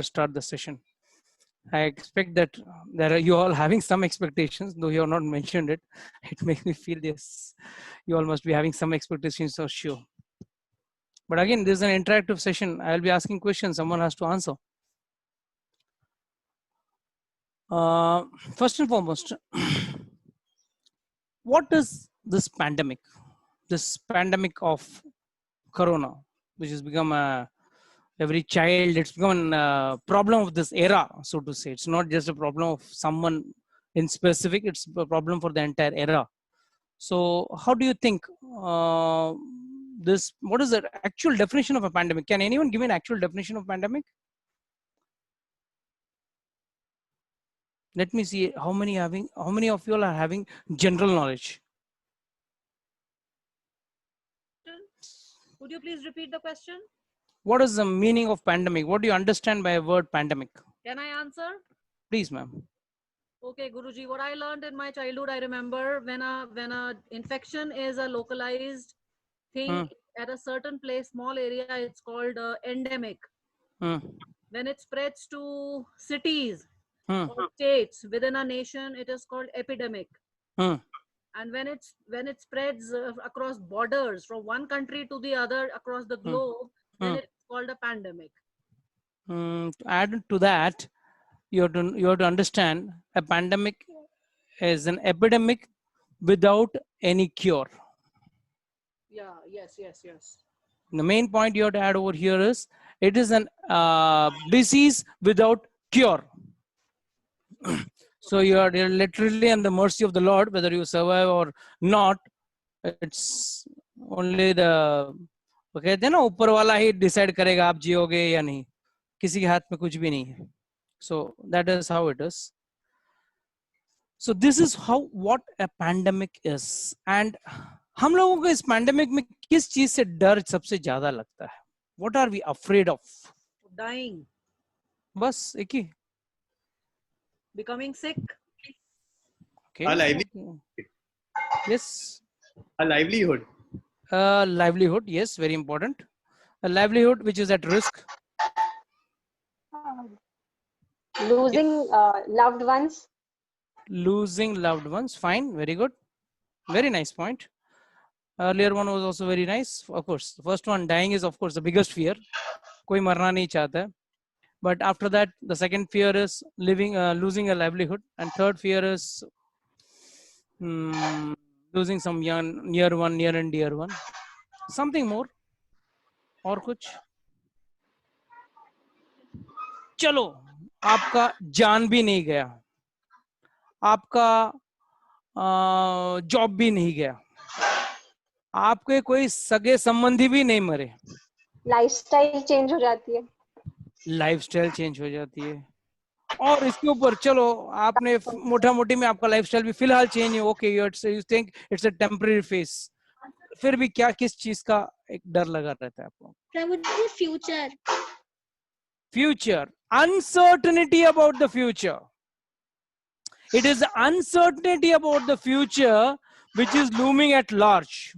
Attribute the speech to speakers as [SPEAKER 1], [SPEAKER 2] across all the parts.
[SPEAKER 1] start the session. I expect that you all having some expectations, though you have not mentioned it. It makes me feel this. You all must be having some expectations for sure. But again, this is an interactive session. I'll be asking questions. Someone has to answer. First and foremost, what is this pandemic? This pandemic of Corona, which has become every child, it's become a problem of this era, so to say. It's not just a problem of someone in specific, it's a problem for the entire era. So how do you think what is the actual definition of a pandemic? Can anyone give an actual definition of pandemic? Let me see how many of you all are having general knowledge.
[SPEAKER 2] Could you please repeat the question?
[SPEAKER 1] What is the meaning of pandemic? What do you understand by a word pandemic?
[SPEAKER 2] Can I answer?
[SPEAKER 1] Please, ma'am.
[SPEAKER 2] Okay, Guruji, what I learned in my childhood, I remember when a infection is a localized thing at a certain place, small area, it's called endemic. When it spreads to cities or states within a nation, it is called epidemic. And when it spreads across borders from one country to the other across the globe, then it's called a pandemic.
[SPEAKER 1] To add to that, you have to understand a pandemic is an epidemic without any cure.
[SPEAKER 2] Yeah, yes.
[SPEAKER 1] The main point you have to add over here is it is an disease without cure. So you're literally on the mercy of the Lord, whether you survive or not. It's only the कहते हैं ना ऊपर वाला ही decide करेगा आप जियोगे या नहीं, किसी के हाथ में कुछ भी नहीं है. So that is how it is. So this is what a pandemic is. And हम लोगों को इस पैंडेमिक में किस चीज से डर सबसे ज्यादा लगता है? What are we afraid of?
[SPEAKER 2] Dying.
[SPEAKER 1] बस एक ही.
[SPEAKER 2] Becoming sick.
[SPEAKER 1] Okay. A livelihood. Yes.
[SPEAKER 3] A livelihood.
[SPEAKER 1] Livelihood, yes, very important. A livelihood which is at risk.
[SPEAKER 4] Losing loved ones.
[SPEAKER 1] Losing loved ones, fine, very good. Very nice point. Earlier one was also very nice. Of course, the first one, dying, is of course the biggest fear. कोई मरना नहीं चाहता है. But after that, the second fear is losing a livelihood, and third fear is losing some near and dear one. Something more? और कुछ? चलो, आपका जान भी नहीं गया, आपका जॉब भी नहीं गया, आपके कोई सगे संबंधी भी नहीं मरे,
[SPEAKER 4] लाइफस्टाइल चेंज हो जाती है,
[SPEAKER 1] लाइफस्टाइल चेंज हो जाती है, और इसके ऊपर चलो आपने मोटा मोटी में आपका लाइफस्टाइल भी फिलहाल चेंज है, okay you think it's a temporary face, फिर भी क्या किस चीज का एक डर लगा रहता है आपको? Future, uncertainty about the future. It is uncertainty about the future which is looming at large.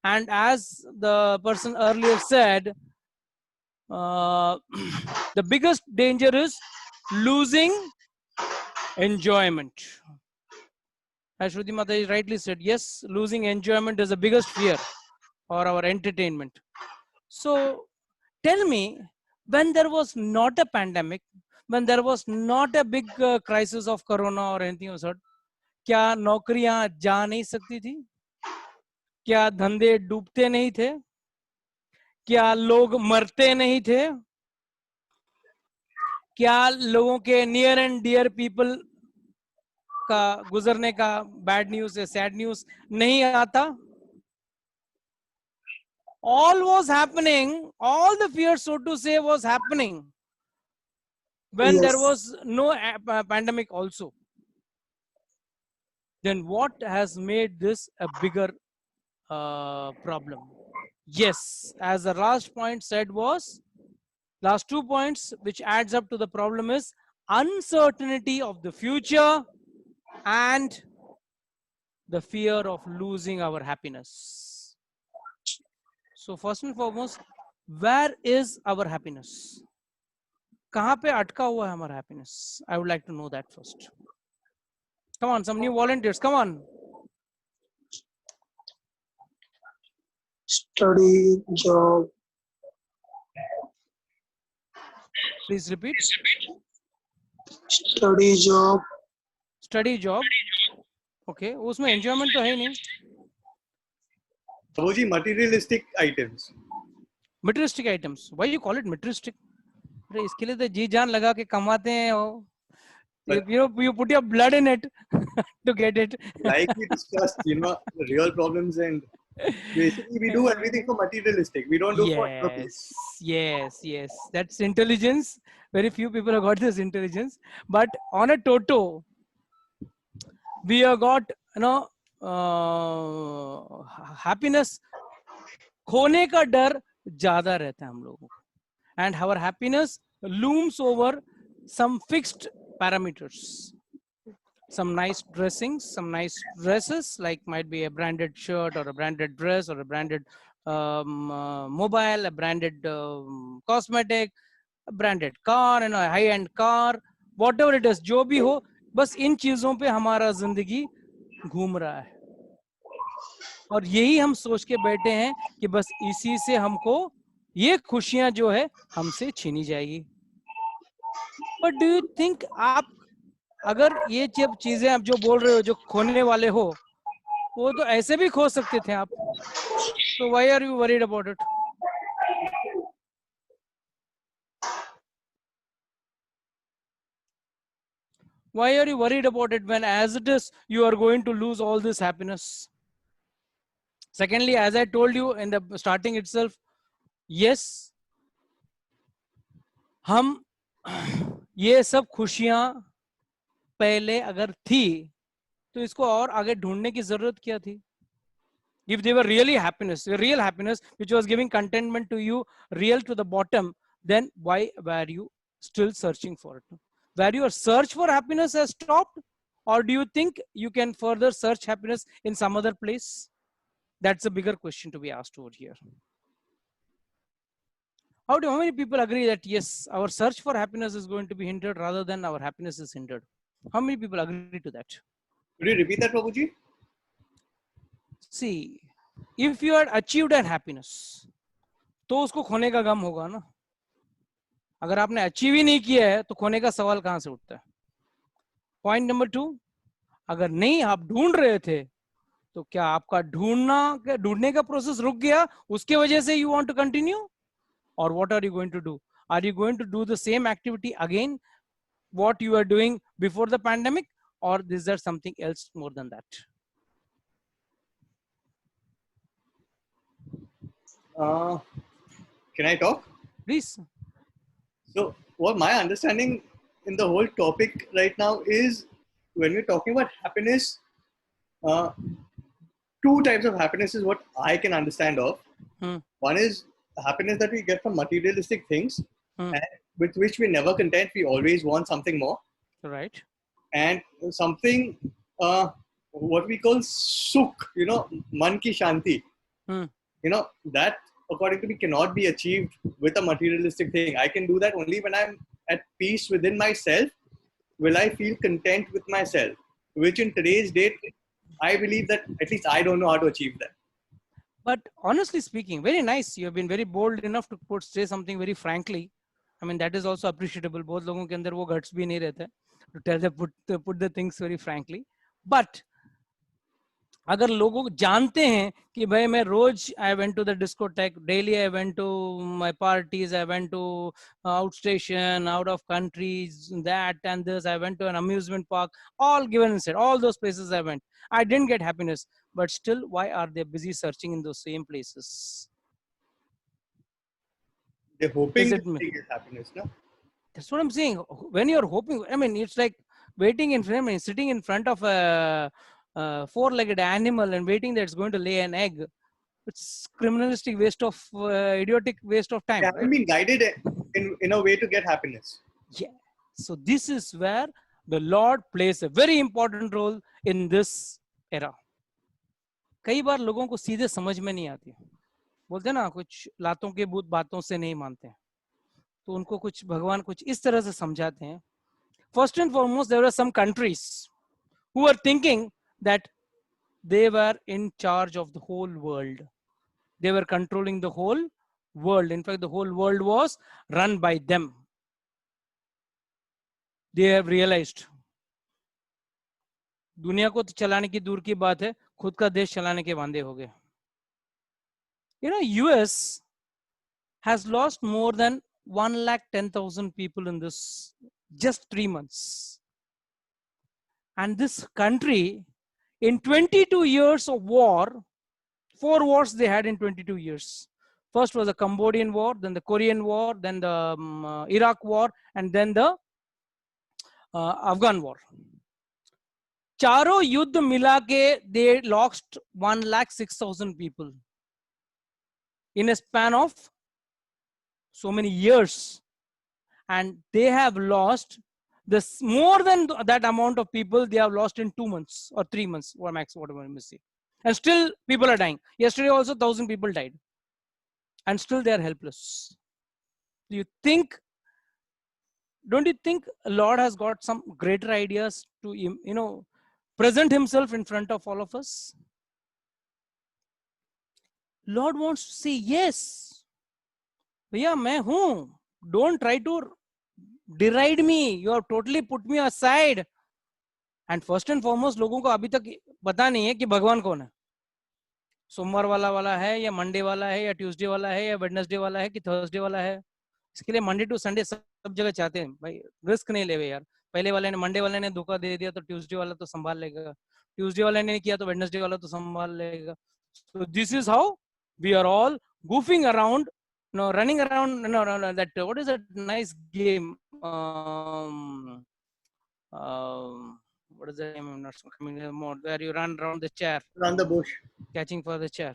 [SPEAKER 1] And as the person earlier said, the biggest danger is losing enjoyment. As Shruti Mata rightly said, yes, losing enjoyment is the biggest fear or our entertainment. So tell me, when there was not a pandemic, when there was not a big crisis of corona or anything of sort, क्या नौकरियां जा नहीं सकती थी? क्या धंधे डूबते नहीं थे? क्या लोग मरते नहीं थे? क्या लोगों के नियर एंड डियर पीपल का गुजरने का बैड न्यूज या सैड न्यूज नहीं आता? All was happening, all the fear, so to say, was happening when there was no pandemic also. Then what has made this a bigger problem? Yes, as the last point said was, last 2 points which adds up to the problem is uncertainty of the future and the fear of losing our happiness. So first and foremost, where is our happiness? कहाँ पे अटका हुआ है हमारा happiness? I would like to know that first. Come on, some new volunteers. Come on.
[SPEAKER 3] Study, job.
[SPEAKER 1] Please repeat.
[SPEAKER 3] Study, job.
[SPEAKER 1] Study, job. Okay. उसमें enjoyment तो है ही नहीं.
[SPEAKER 5] Prabhuji, materialistic items.
[SPEAKER 1] Materialistic items. Why you call it materialistic? अरे इसके लिए तो जी जान लगा के कमाते हैं वो. You put your blood in it to get it.
[SPEAKER 5] Like we discussed, the real problems, and basically we do everything for materialistic. We don't do for
[SPEAKER 1] Yes. That's intelligence. Very few people have got this intelligence. But on a toto, we have got, happiness. खोने का डर ज्यादा रहता है हम लोगों को. And our happiness looms over some fixed parameters. Some nice dressings, some nice dresses, like might be a branded shirt or a branded dress or a branded mobile, a branded cosmetic, a branded car, a high-end car, whatever it is, जो भी हो, बस इन चीजों पे हमारा जिंदगी घूम रहा है. और यही हम सोच के बैठे हैं कि बस इसी से हमको ये खुशियां जो है हमसे छीनी जाएगी. बट डू यू थिंक आप अगर ये जब चीजें आप जो बोल रहे हो जो खोने वाले हो वो तो ऐसे भी खो सकते थे आप. तो why are you worried about it? Why are you worried about it when as it is you are going to lose all this happiness? Secondly, as I told you in the starting itself, yes, हम ये सब खुशियां पहले अगर थी तो इसको और आगे ढूंढने की जरूरत क्या थी? If they were really happiness, real happiness, which was giving contentment to you, real to the bottom, then why were you still searching for it? Where your search for happiness has stopped, or do you think you can further search happiness in some other place? That's a bigger question to be asked over here. How many people agree that yes, our search for happiness is going to be hindered rather than our happiness is hindered? How many people agree to that?
[SPEAKER 5] Could you repeat that, Prabhuji?
[SPEAKER 1] See, if you had achieved an happiness, तो उसको खोने का गम होगा ना. अगर आपने achieve ही नहीं किया है तो खोने का सवाल कहां से उठता है? पॉइंट नंबर 2, अगर नहीं आप ढूंढ रहे थे तो क्या आपका ढूंढने का प्रोसेस रुक गया उसके वजह से यू वांट टू कंटिन्यू? और what are you going to do? Are you going to do the same activity again what you are doing before the pandemic, or is there something else more than that?
[SPEAKER 5] Can I talk?
[SPEAKER 1] Please.
[SPEAKER 5] So, what my understanding in the whole topic right now is, when we're talking about happiness, two types of happiness is what I can understand of. One is happiness that we get from materialistic things, and with which we're never content. We always want something more.
[SPEAKER 1] Right.
[SPEAKER 5] And something, what we call sukh, man ki shanti. That according to me cannot be achieved with a materialistic thing. I can do that only when I'm at peace within myself. Will I feel content with myself? Which in today's date, I believe that at least I don't know how to achieve that.
[SPEAKER 1] But honestly speaking, very nice. You have been very bold enough to say something very frankly. I mean, that is also appreciable. बहुत लोगों के अंदर वो guts भी नहीं रहता to tell put the things very frankly. But अगर लोग जानते हैं कि भाई मैं रोज I went to the discotheque, daily I went to my parties, I went to outstation, out of countries, that and this, I went to an amusement park, all given and said, all those places I went. I didn't get happiness, but still, why are they busy searching in those same places?
[SPEAKER 5] They're hoping
[SPEAKER 1] Is it
[SPEAKER 5] to get happiness, no?
[SPEAKER 1] That's what I'm saying. When you're hoping, I mean, it's like waiting in front, I mean, sitting in front of a four-legged animal and waiting that it's going to lay an egg. It's criminalistic waste of, idiotic waste of time.
[SPEAKER 5] They haven't been guided in a way to get happiness.
[SPEAKER 1] Yeah. So this is where the Lord plays a very important role in this era. कई बार लोगों को सीधे समझ में नहीं आती. बोलते ना कुछ लातों के भूत बातों से नहीं मानते. तो उनको कुछ भगवान कुछ इस तरह से समझाते हैं. First and foremost, there were some countries who were thinking that they were in charge of the whole world. They were controlling the whole world. In fact, the whole world was run by them. They have realized दुनिया को तो चलाने की दूर की बात है, खुद का देश चलाने के वांदे हो गए. You know, US has lost more than 110,000 people in this just 3 months. And this country, in 22 years of war, 4 wars they had in 22 years. First was the Cambodian war, then the Korean war, then the Iraq war, and then the Afghan war. चारों युद्ध मिला के they lost 106,000 people in a span of so many years, and they have lost this more than that amount of people they have lost in 2 months or 3 months or max, whatever you may say. And still people are dying. Yesterday also 1,000 people died, and still they are helpless. Do you think, don't you think Lord has got some greater ideas to, you know, present himself in front of all of us? Lord wants to say, yes, भैया मैं हूं. Don't try to deride me. You have totally put me aside. And first and foremost, लोगों को अभी तक पता नहीं है कि भगवान कौन है. सोमवार वाला है या मंडे वाला है या ट्यूसडे वाला है या वेडनेसडे वाला है कि थर्सडे वाला है. इसके लिए मंडे टू संडे सब जगह चाहते हैं. भाई रिस्क नहीं ले यार. पहले वाले ने, मंडे वाले ने धोखा दे दिया तो ट्यूसडे वाला तो संभाल लेगा. ट्यूसडे वाले ने किया तो वेडनेसडे वाला तो संभाल लेगा. So this is how we are all goofing around, no, running around. No, that what is that nice game? What is the name? I'm not coming anymore. Where you run around the chair,
[SPEAKER 5] Around the bush.
[SPEAKER 1] catching for the chair.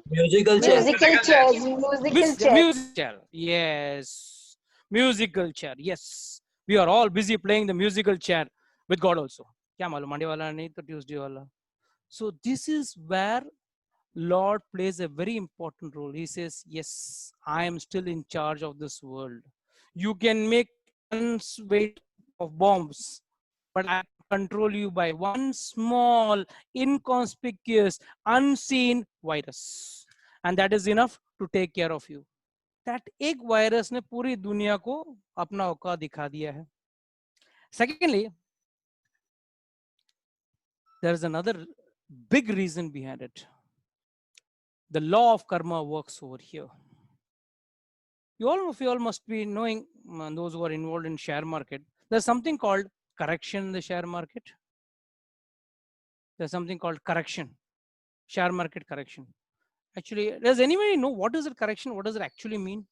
[SPEAKER 6] Musical chair.
[SPEAKER 4] Musical chairs, musical chairs.
[SPEAKER 1] Music chair. Yes, musical chair. Yes, we are all busy playing the musical chair with God also. क्या मालूम Monday वाला नहीं तो Tuesday वाला. So this is where Lord plays a very important role. He says, yes, I am still in charge of this world. You can make tons weight of bombs, but I control you by one small, inconspicuous, unseen virus. And that is enough to take care of you. That एक virus ने पूरी दुनिया को अपना औकात दिखा दिया है. Secondly, there is another big reason behind it. The law of karma works over here. You all must be knowing, those who are involved in share market, there's something called correction in the share market. There's something called correction, share market correction. Actually, does anybody know what is it correction? What does it actually mean?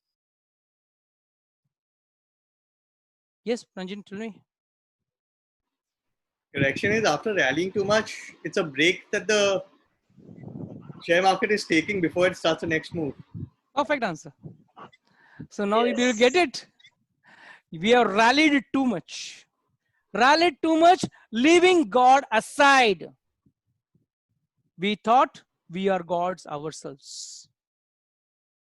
[SPEAKER 1] Yes, Ranjan, tell me.
[SPEAKER 5] Correction is after rallying too much, it's a break that the share market is taking before it starts the next move.
[SPEAKER 1] Perfect answer. So now we will get it. We have rallied too much. Rallied too much, leaving God aside. We thought we are gods ourselves.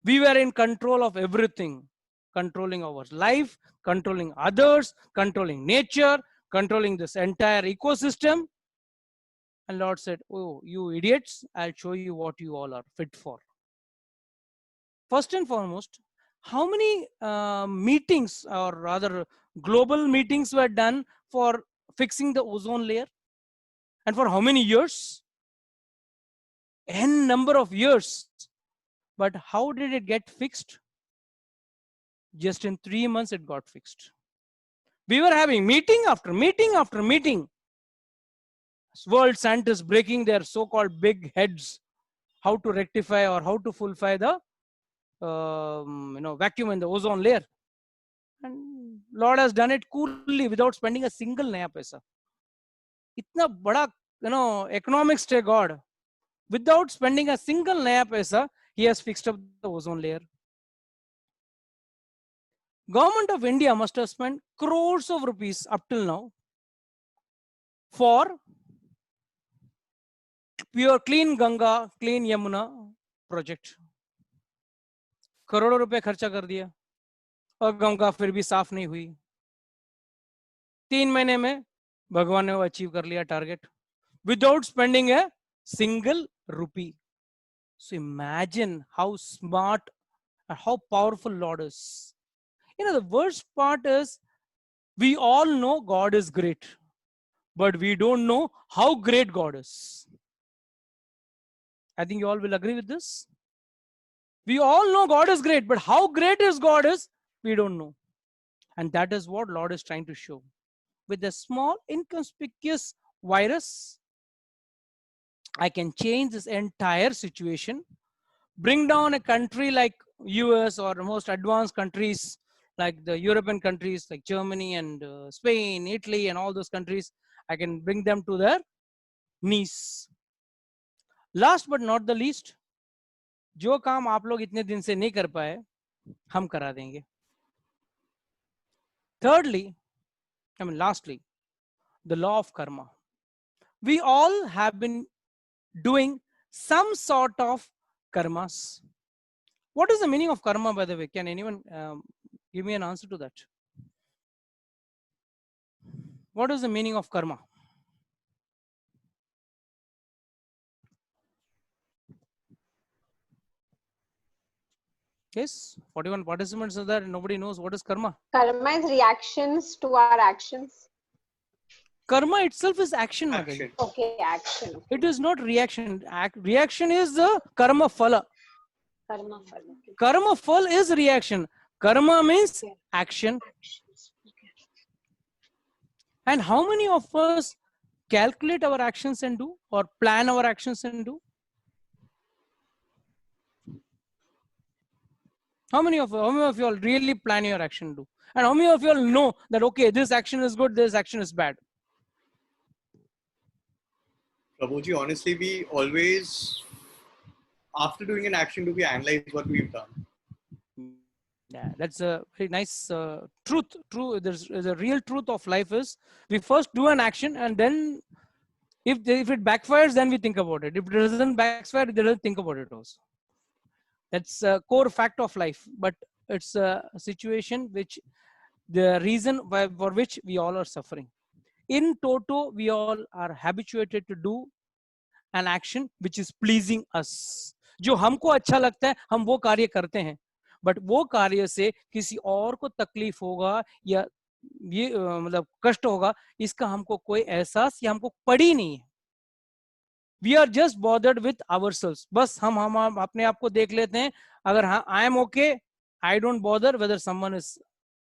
[SPEAKER 1] We were in control of everything, controlling our life, controlling others, controlling nature, controlling this entire ecosystem. And Lord said, oh, you idiots, I'll show you what you all are fit for. First and foremost, how many meetings, or rather global meetings, were done for fixing the ozone layer? And for how many years? N number of years. But how did it get fixed? Just in 3 months it got fixed. We were having meeting after meeting after meeting. World scientists breaking their so-called big heads, how to rectify or how to fulfill the vacuum in the ozone layer. And Lord has done it coolly without spending a single naya paisa. Itna bada, economics to God. Without spending a single naya paisa, he has fixed up the ozone layer. Government of India must have spent crores of rupees up till now for pure clean Ganga, clean Yamuna project. करोड़ों रुपए खर्चा कर दिया. और गंगा फिर भी साफ नहीं हुई। 3 महीने में भगवान ने वो अचीव कर लिया target without spending a single rupee. So imagine how smart and how powerful Lord is. You know, the worst part is we all know God is great, but we don't know how great God is. I think you all will agree with this. We all know God is great, but how great is God is, we don't know. And that is what Lord is trying to show. With a small, inconspicuous virus, I can change this entire situation, bring down a country like US or most advanced countries like the European countries like Germany and Spain, Italy and all those countries. I can bring them to their knees. Last but not the least, जो काम आप लोग इतने दिन से नहीं कर पाए हम करा देंगे. Thirdly, lastly, the law of karma. We all have been doing some sort of karmas. What is the meaning of karma, by the way? Can anyone give me an answer to that? What is the meaning of karma? Yes, 41 participants are there. Nobody knows what is karma.
[SPEAKER 4] Karma is reactions to our actions.
[SPEAKER 1] Karma itself is action.
[SPEAKER 5] Action.
[SPEAKER 4] Okay, action. Okay.
[SPEAKER 1] It is not reaction. Reaction is the karma phala.
[SPEAKER 4] Karma phala. Okay.
[SPEAKER 1] Karma phala is reaction. Karma means action.
[SPEAKER 4] Actions. Okay.
[SPEAKER 1] And how many of us calculate our actions and do, or plan our actions and do? How many of you all really plan your action and do? And how many of you all know that, okay, this action is good, this action is bad?
[SPEAKER 5] Prabhuji, honestly, we always, after doing an action, do we analyze what we've done?
[SPEAKER 1] Yeah, that's a very nice truth. True, there's a real truth of life is we first do an action and then if it backfires, then we think about it. If it doesn't backfire, we don't think about it also. That's a core fact of life, but it's a situation which the reason for which we all are suffering. In toto, we all are habituated to do an action which is pleasing us. जो हमको अच्छा लगता है हम वो कार्य करते हैं, बट वो कार्य से किसी और को तकलीफ होगा या ये मतलब कष्ट होगा इसका हमको कोई एहसास या हमको पड़ी नहीं है. We are just bothered with ourselves. बस हम अपने आप को देख लेते हैं. अगर हाँ I am okay, I don't bother whether someone is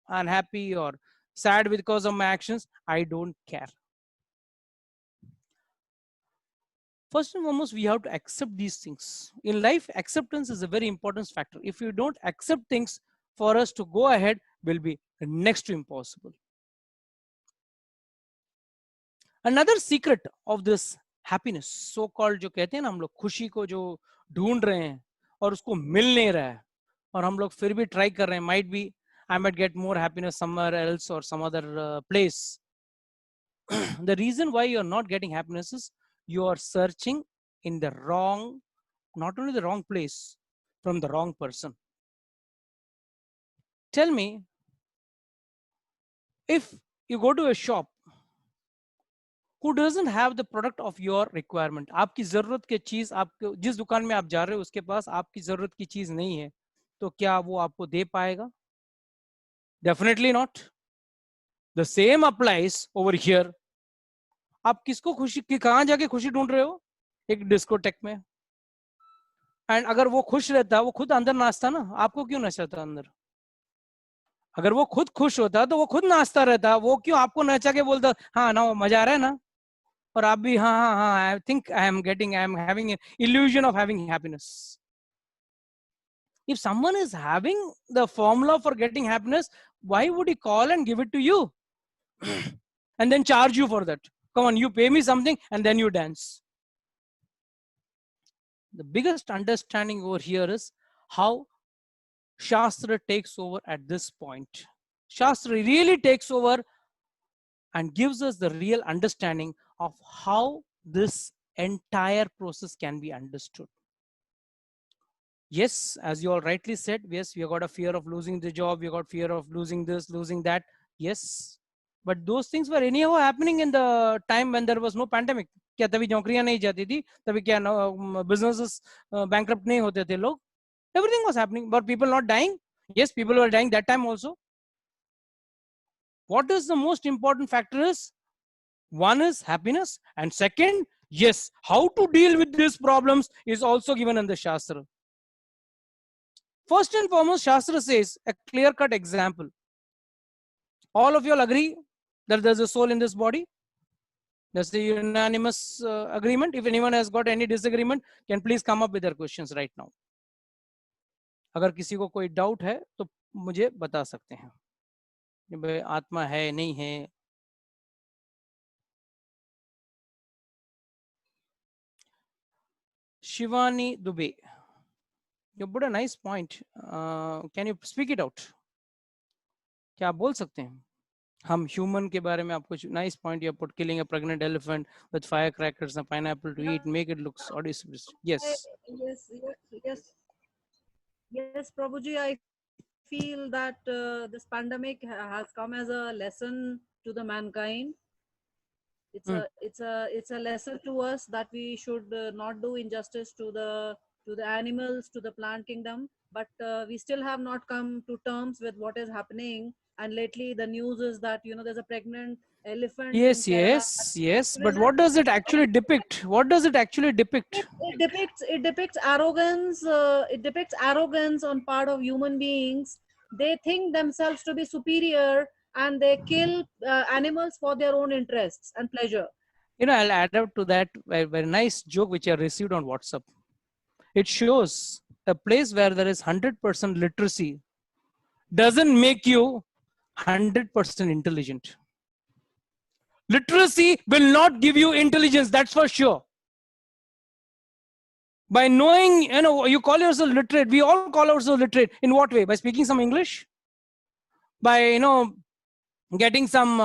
[SPEAKER 1] unhappy or sad because of my actions. I don't care. First and foremost, we have to accept these things. In life, acceptance is a very important factor. If you don't accept things, for us to go ahead will be next to impossible. Another secret of this happiness, so called जो कहते हैं ना हम लोग खुशी को जो ढूंढ रहे हैं और उसको मिल नहीं रहा है और हम लोग फिर भी ट्राई कर रहे हैं, might be I might get more happiness somewhere else or some other place. The reason why you are not getting happiness is you are searching in the wrong, not only the wrong place, from the wrong person. Tell me, if you go to a shop who doesn't have the product of your requirement, आपकी जरूरत की चीज आपको जिस दुकान में आप जा रहे हो उसके पास आपकी जरूरत की चीज नहीं है, तो क्या वो आपको दे पाएगा? Definitely not. The same applies over here. आप किसको खुशी कहाँ जाके खुशी ढूंढ रहे हो? एक डिस्कोटेक में. एंड अगर वो खुश रहता वो खुद अंदर नाचता ना, आपको क्यों नचाता अंदर? अगर वो खुद खुश होता तो वो खुद नाचता रहता, वो क्यों आपको नचा के बोलता हाँ ना मजा आ रहा है ना, और आप भी हाँ हाँ हाँ I think I am having illusion of having happiness. If someone is having the formula for getting happiness, why would he call and give it to you and then charge you for that? Come on, you pay me something and then you dance. The biggest understanding over here is how Shastra takes over at this point. Shastra really takes over and gives us the real understanding of how this entire process can be understood. Yes, as you all rightly said, yes, we have got a fear of losing the job, we got fear of losing this, losing that. Yes, but those things were anyhow happening in the time when there was no pandemic. क्या तभी नौकरियां नहीं जाती थी? तभी क्या businesses bankrupt नहीं होते थे लोग? Everything was happening, but people not dying. Yes, people were dying that time also. What is the most important factor is, one is happiness, and second, yes, how to deal with these problems is also given in the Shastra. First and foremost, Shastra says a clear-cut example. All of you all agree that there's a soul in this body? That's the unanimous agreement. If anyone has got any disagreement, can please come up with their questions right now. अगर किसी को कोई doubt है तो मुझे बता सकते हैं कि भाई आत्मा है नहीं है. Shivani Dubey, you put a nice point. Can you speak it out? क्या आप बोल सकते हैं? हम ह्यूमन के बारे में आपको नाइस पॉइंट या put killing a pregnant elephant with fire crackers and pineapple to eat make it looks odious.
[SPEAKER 2] Yes, Prabhuji, I feel that this pandemic has come as a lesson to the mankind. It's a lesson to us that we should not do injustice to the animals, to the plant kingdom, but we still have not come to terms with what is happening. And lately the news is that there's a pregnant elephant.
[SPEAKER 1] Yes, but what does it actually depict? What does it actually depict?
[SPEAKER 2] It depicts arrogance. It depicts arrogance on part of human beings. They think themselves to be superior, and they kill animals for their own interests and pleasure.
[SPEAKER 1] I'll add up to that a very nice joke which I received on WhatsApp. It shows a place where there is 100% literacy doesn't make you 100% intelligent. Literacy will not give you intelligence, that's for sure. By knowing, you call yourself literate. We all call ourselves literate. In what way? By speaking some English? By, getting some,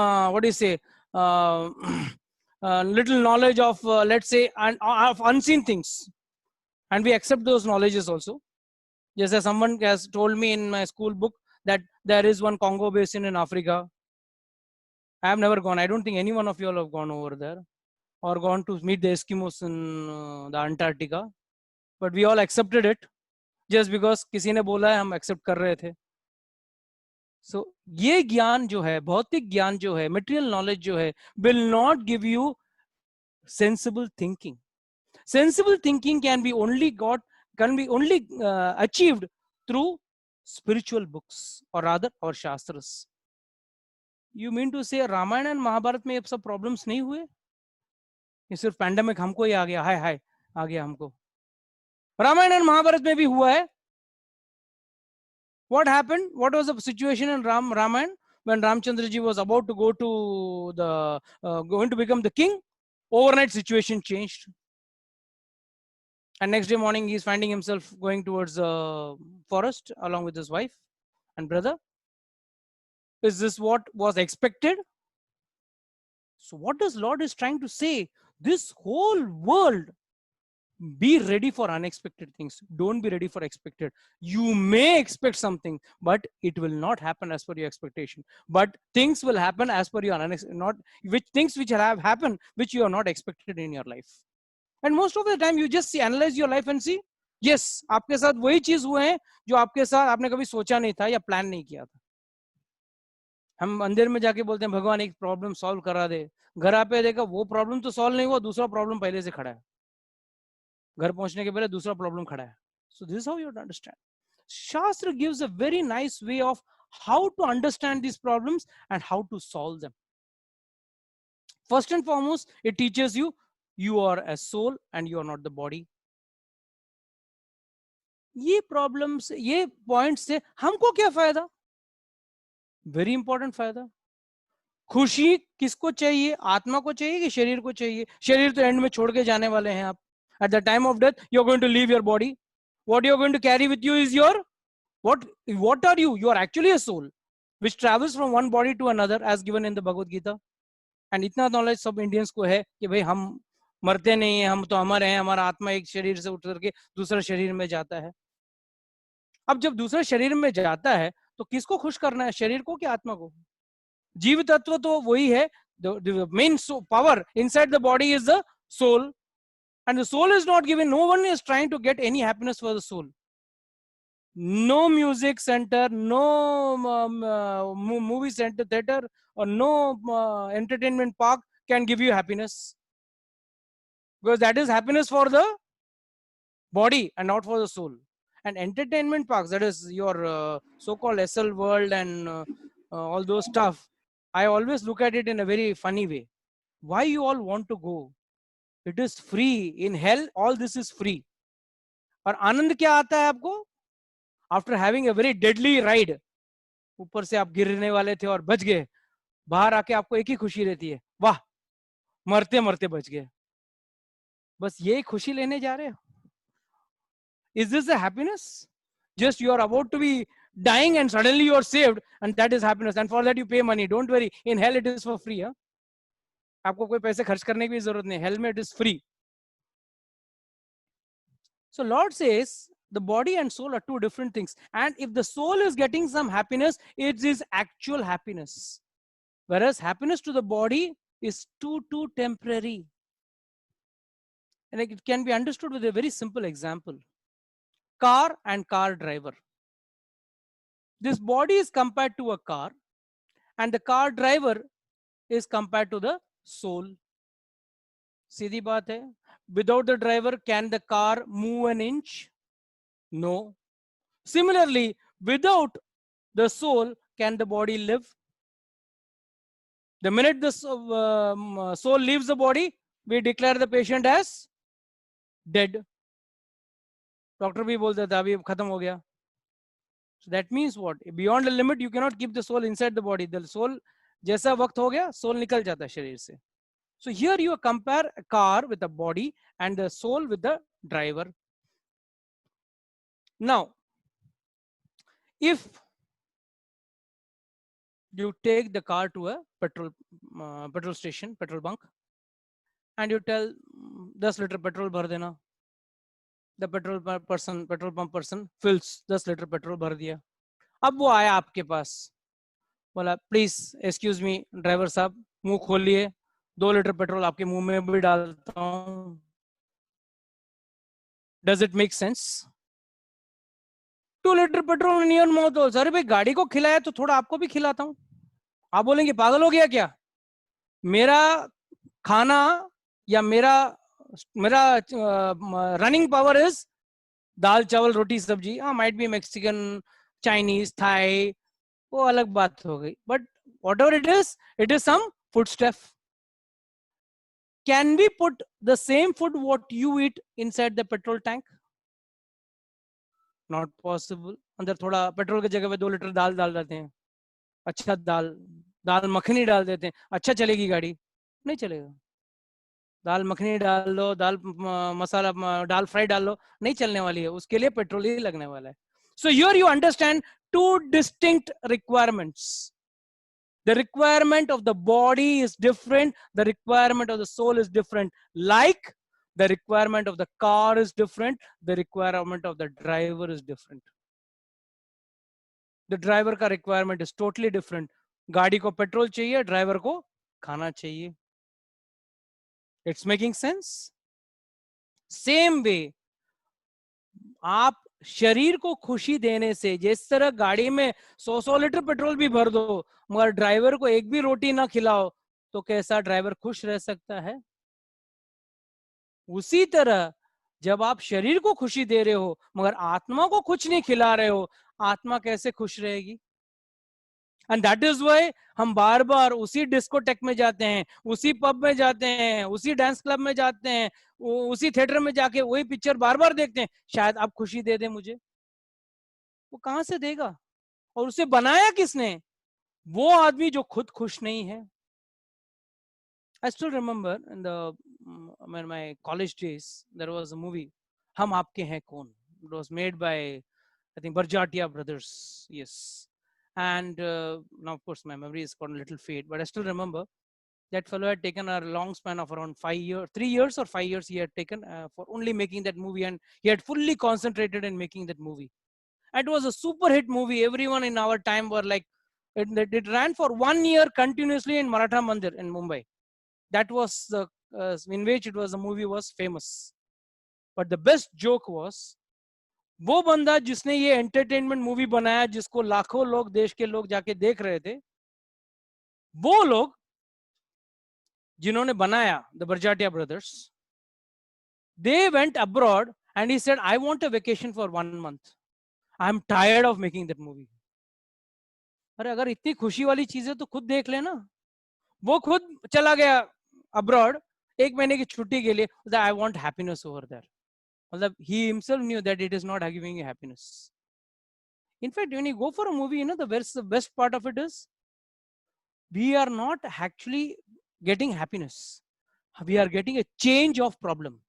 [SPEAKER 1] little knowledge of, let's say, of unseen things. And we accept those knowledges also. Just as someone has told me in my school book that there is one Congo basin in Africa. I have never gone. I don't think any one of you all have gone over there or gone to meet the Eskimos in the Antarctica. But we all accepted it just because किसी ने बोला है हम accept कर रहे थे. So ये ज्ञान जो है, भौतिक ज्ञान जो है, material knowledge जो है, will not give you sensible thinking. Sensible thinking can be only achieved through spiritual books, or rather our shastras. You mean to say Ramayan and Mahabharat में ये सब problems नहीं हुए? ये सिर्फ pandemic हमको ही आ गया, हाय आ गया हमको. रामायण and महाभारत में भी हुआ है. What happened? What was the situation in Ramayana when Ramchandra ji was about to go to the going to become the king? Overnight situation changed, and next day morning he is finding himself going towards the forest along with his wife and brother. Is this what was expected? So what does Lord is trying to say? This whole world, be ready for unexpected things. Don't be ready for expected. You may expect something, but it will not happen as per your expectation. But things will happen as per your things which have happened which you have not expected in your life. And most of the time you just analyze your life and see, yes, आपके साथ वही चीज हुए हैं जो आपके साथ आपने कभी सोचा नहीं था या प्लान नहीं किया था. हम मंदिर में जाके बोलते हैं भगवान एक प्रॉब्लम सॉल्व करा दे. घर पे देखा वो प्रॉब्लम तो सॉल्व नहीं हुआ, दूसरा प्रॉब्लम पहले से खड़ा है. घर पहुंचने के पहले दूसरा प्रॉब्लम खड़ा है. So this is how you have to understand. Shastra gives a very nice way of how to understand these problems and how to solve them. First and foremost, it teaches you are a soul and you are not the body. ये problems, ये points से हमको क्या फायदा? Very important फायदा. खुशी किसको चाहिए? आत्मा को चाहिए कि शरीर को चाहिए? शरीर तो एंड में छोड़ के जाने वाले हैं आप. At the time of death, you're going to leave your body. What you're going to carry with you is what are you? You are actually a soul which travels from one body to another as given in the Bhagavad Gita. And इतना knowledge सब Indians को है कि भाई हम मरते नहीं हैं, हम तो अमर हैं, हमारा आत्मा एक शरीर से उठ करके दूसरा शरीर में जाता है. अब जब दूसरा शरीर में जाता है तो किसको खुश करना है, शरीर को कि आत्मा को? जीव तत्व तो वही है. The main power inside the body is the soul, and the soul is not given. No one is trying to get any happiness for the soul. No music center, no movie center, theater, or no entertainment park can give you happiness, because that is happiness for the body and not for the soul. And entertainment parks, that is your so-called SL World and all those stuff, I always look at it in a very funny way. Why you all want to go? It is free. In hell, all this is free. और आनंद क्या आता है आपको? After having a very deadly ride, ऊपर से आप गिरने वाले थे और बच गए, बाहर आके आपको एक ही खुशी रहती है, वाह मरते मरते बच गए. बस ये खुशी लेने जा रहे हो? Is this a happiness? Just you are about to be dying and suddenly you are saved, and that is happiness, and for that you pay money. Don't worry, in hell it is for free. Huh? आपको कोई पैसे खर्च करने की जरूरत नहीं, hell में it is free. So Lord says the body and soul are two different things, and if the soul is getting some happiness, it is actual happiness, whereas happiness to the body is too temporary. And it can be understood with a very simple example. Car and car driver. This body is compared to a car, and the car driver is compared to the soul. सीधी बात है. Without the driver, can the car move an inch? No. Similarly, without the soul, can the body live? The minute the soul leaves the body, we declare the patient as dead. Doctor भी बोलता था अभी खत्म हो गया. So that means what? Beyond the limit, you cannot keep the soul inside the body. The soul, जैसा वक्त हो गया, soul निकल जाता है शरीर से. So here you compare a car with a body and the soul with the driver. Now, if you take the car to a petrol station, petrol bunk, and you tell 10 liter petrol भर देना, the petrol pump person fills 10 liter petrol भर दिया. अब वो आया आपके पास, बोला please excuse me driver साहब, मुंह खोल लिए, 2 लीटर पेट्रोल आपके मुंह में भी डालता हूं. Does it make sense? 2 litre petrol in your mouth also. अरे भाई गाड़ी को खिलाया तो थोड़ा आपको भी खिलाता हूं. आप बोलेंगे पागल हो गया क्या? मेरा खाना या मेरा रनिंग पावर इज दाल चावल रोटी सब्जी. हाँ, might be Mexican, Chinese, Thai, वो अलग बात हो गई. But whatever it is some food stuff. Can we put the same food what you eat inside the petrol tank? Not possible. अंदर थोड़ा पेट्रोल की जगह पे 2 लीटर दाल डाल देते हैं, अच्छा दाल मखनी डाल देते हैं, अच्छा चलेगी गाड़ी? नहीं चलेगा. दाल मखनी डाल दो, दाल मसाला, दाल फ्राई डाल लो, नहीं चलने वाली है. उसके लिए पेट्रोल ही लगने वाला है. So here you understand two distinct requirements. The requirement of the body is different. The requirement of the soul is different. Like the requirement of the car is different. The requirement of the driver is different. The driver का requirement is totally different. गाड़ी को petrol चाहिए, driver को खाना चाहिए. It's making sense? Same way, आप शरीर को खुशी देने से, जिस तरह गाड़ी में 100 लीटर पेट्रोल भी भर दो मगर ड्राइवर को एक भी रोटी ना खिलाओ, तो कैसा ड्राइवर खुश रह सकता है? उसी तरह जब आप शरीर को खुशी दे रहे हो मगर आत्मा को कुछ नहीं खिला रहे हो, आत्मा कैसे खुश रहेगी? एंड दैट इज वाई हम बार बार उसी डिस्कोटेक में जाते हैं, उसी पब में जाते हैं, उसी डांस क्लब में जाते हैं, उसी थिएटर में जाके वही पिक्चर बार बार देखते हैं. शायद आप खुशी दे दे मुझे. वो कहां से देगा? और उसे बनाया किसने? वो आदमी जो खुद खुश नहीं है. I still remember in my college days there was a movie, हम आपके हैं कौन. It was made by I think Barjatia brothers. Yes. And now of course my memory is got a little fade, but I still remember that fellow had taken a long span of around 5 years, 3 years or 5 years he had taken for only making that movie, and he had fully concentrated in making that movie. It was a super hit movie. Everyone in our time were like, it ran for 1 year continuously in Maratha Mandir in Mumbai. That was the in which it was the movie was famous. But the best joke was, वो बंदा जिसने ये entertainment movie बनाया जिसको लाखों लोग देश के लोग जाके देख रहे थे, वो लोग जिन्होंने बनाया the Barjatya brothers, they went abroad and he said, I want a vacation for 1 month. I'm tired of making that movie. अरे अगर इतनी खुशी वाली चीज है तो खुद देख लेना. वो खुद चला गया अब्रॉड 1 महीने की छुट्टी के लिए. I want happiness over there. मतलब he himself knew that it is not giving you happiness. In fact, when you go for a movie, you know, the best part of it is, we are not actually getting happiness. We are getting a change of problem.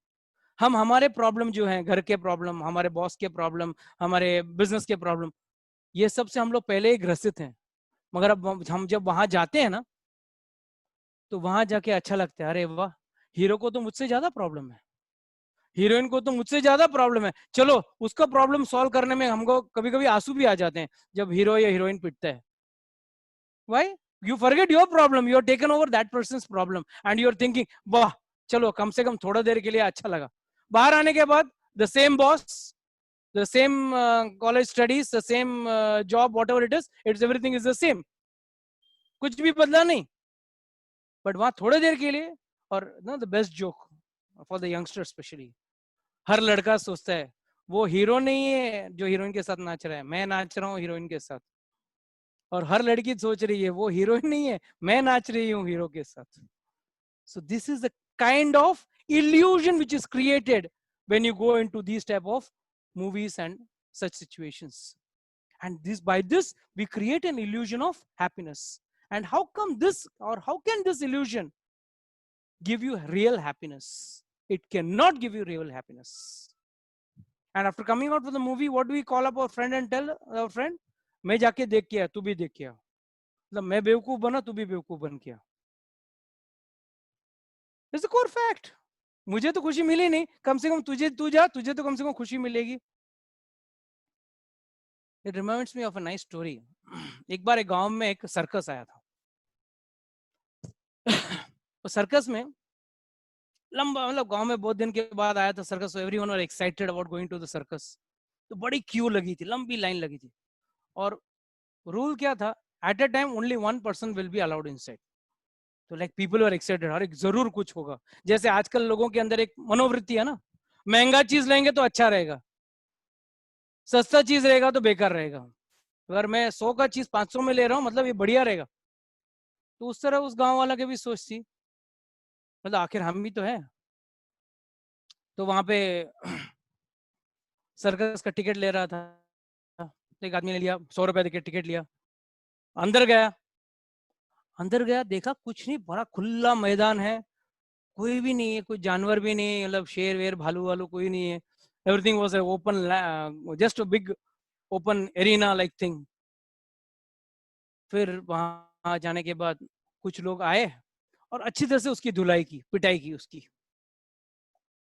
[SPEAKER 1] हम हमारे problem जो हैं, घर के problem, हमारे boss के problem, हमारे business के प्रॉब्लम, ये सब से हम लोग पहले ही ग्रसित हैं. मगर अब हम जब वहां जाते हैं ना, तो वहां जाके अच्छा लगता है. अरे वाह, हीरो को तो मुझसे ज्यादा प्रॉब्लम है, हीरोइन को तो मुझसे ज्यादा प्रॉब्लम है. चलो उसका प्रॉब्लम सॉल्व करने में हमको कभी कभी आंसू भी आ जाते हैं जब हीरो या हीरोइन पिटता है. Why? You forget your problem. You are taken over that person's problem and you are thinking, वाह चलो कम से कम थोड़ा देर के लिए अच्छा लगा. बाहर आने के बाद the same boss, the same college studies, the same job, whatever it is, everything is the same. कुछ भी बदला नहीं. But वहां थोड़ी देर के लिए, और no, the best joke for the youngster especially, हर लड़का सोचता है वो हीरो नहीं है जो हीरोइन के साथ नाच रहा है, मैं नाच रहा हूँ हीरोइन के साथ. और हर लड़की सोच रही है वो हीरोइन नहीं है, मैं नाच रही हूँ हीरो के साथ. So this is the kind of illusion which is created when you go into these type of movies and such situations. And by this we create an illusion of happiness. And how come this, or how can this illusion give you real happiness? It cannot give you real happiness. And after coming out of the movie, what do we call up our friend and tell our friend? मैं जाके देख के आया, तू भी देख के आ. मतलब मैं बेवकूफ बना, तू भी बेवकूफ बन के आ. It's the core fact. मुझे तो खुशी मिली नहीं, कम से कम तू जा, तुझे तो कम से कम खुशी मिलेगी. It reminds me of a nice story. एक बार एक गांव में एक सर्कस आया था. सर्कस में लंबा, मतलब गांव में बहुत दिन के बाद आया था circus, so everyone were excited about going to the circus. तो बड़ी क्यू लगी थी, लंबी लाइन लगी थी. और रूल क्या था, at a time only one person will be allowed inside. तो लाइक पीपल वर एक्साइटेड, अरे जरूर कुछ होगा. जैसे आजकल लोगों के अंदर एक मनोवृत्ति है ना, महंगा चीज लेंगे तो अच्छा रहेगा, सस्ता चीज रहेगा तो बेकार रहेगा. अगर मैं 100 का चीज 500 में ले रहा हूँ मतलब ये बढ़िया रहेगा. तो उस तरह उस गांव वाला के भी सोच थी, मतलब आखिर हम भी तो है. तो वहां पे सर्कस का टिकट ले रहा था, एक आदमी ने लिया, 100 रुपए देके टिकट लिया. अंदर गया, देखा कुछ नहीं, बड़ा खुला मैदान है, कोई भी नहीं है, कोई जानवर भी नहीं है, मतलब शेर वेर भालू वालू कोई नहीं है. Everything was open, just a big open arena like thing. फिर वहां जाने के बाद कुछ लोग आए और अच्छी तरह से उसकी धुलाई की, पिटाई की उसकी.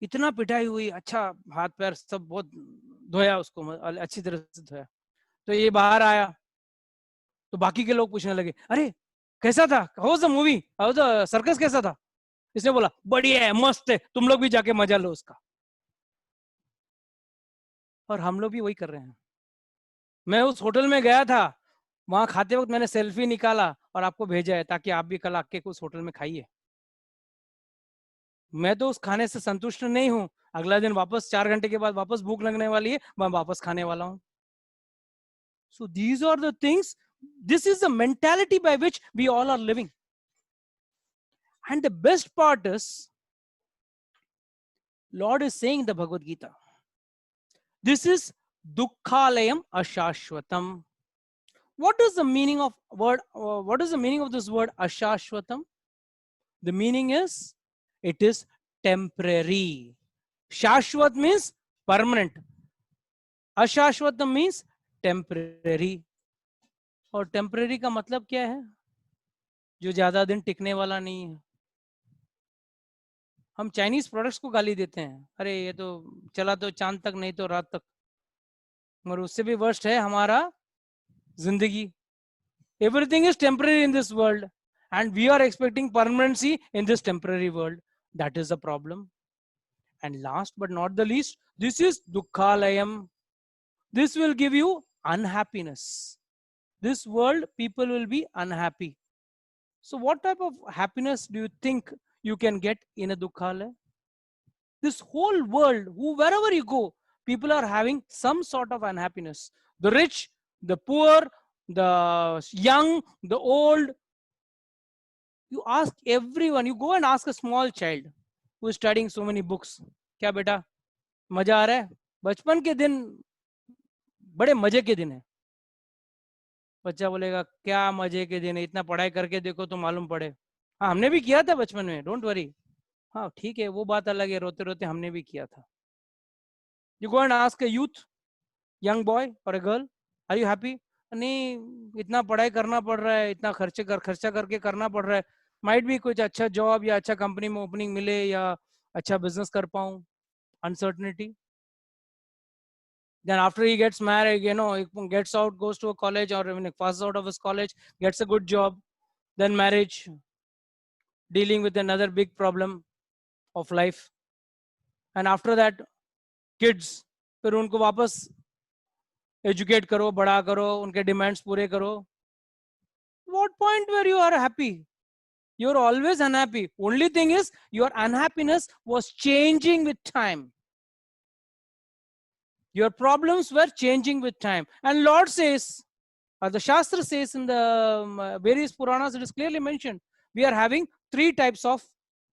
[SPEAKER 1] इतना पिटाई हुई, अच्छा हाथ पैर सब बहुत धोया उसको, अच्छी तरह से धोया. तो ये बाहर आया तो बाकी के लोग पूछने लगे, अरे कैसा था, how was the movie, how was the circus, कैसा था. इसने बोला बढ़िया है, मस्त है, तुम लोग भी जाके मजा लो उसका. और हम लोग भी वही कर रहे हैं. मैं उस होटल में गया था, वहां खाते वक्त मैंने सेल्फी निकाला और आपको भेजा है ताकि आप भी कल आके उस होटल में खाइए. मैं तो उस खाने से संतुष्ट नहीं हूं. अगला दिन वापस 4 घंटे के बाद वापस भूख लगने वाली है, मैं वापस खाने वाला हूं. So these are the things, this is the mentality by which we all are living. And the best part is, Lord is saying in the Bhagavad Gita, this is dukkhalayam ashashvatam. What is the meaning of word? What is the meaning of this word ashashvatam? The meaning is, it is temporary. Shashvat means permanent. Ashashvatam means temporary. और temporary का मतलब क्या है, जो ज्यादा दिन टिकने वाला नहीं है. हम चाइनीज प्रोडक्ट्स को गाली देते हैं, अरे ये तो चला तो चांद तक नहीं तो रात तक. और उससे भी वर्स्ट है हमारा जिंदगी. Everything is temporary in this world, and we are expecting permanency in this temporary world. That is the problem. And last but not the least, this is dukkhalayam. This will give you unhappiness. This world, people will be unhappy. So what type of happiness do you think you can get in a dukkhalaya? This whole world, wherever you go, people are having some sort of unhappiness. The rich, the poor, the young, the old. You ask everyone, you go and ask a small child who is studying so many books, क्या बेटा मजा आ रहा है? बचपन के दिन बड़े मजे के दिन है. बच्चा बोलेगा क्या मजे के दिन है, इतना पढ़ाई करके देखो तो मालूम पड़े. हाँ हमने भी किया था बचपन में, डोंट वरी. हाँ ठीक है, वो बात अलग है, रोते रोते हमने भी किया था. You go and ask a youth, young boy or a girl, are you happy? नहीं, इतना पढ़ाई करना पड़ रहा है, इतना खर्चा करके करना पड़ रहा है. माइट भी कुछ अच्छा जॉब या अच्छा कंपनी में ओपनिंग मिले या अच्छा बिजनेस कर पाऊं. Uncertainty. Then after he gets married, you know, he gets out, goes to a college, or even passes out of his college, gets a good job, then marriage, dealing with another big problem of life. And after that, kids, फिर उनको वापस educate करो, बड़ा करो, उनके demands पूरे करो. What point where you are happy? You're always unhappy. Only thing is your unhappiness was changing with time. Your problems were changing with time. And Lord says, or the Shastra says in the various Puranas, it is clearly mentioned, we are having three types of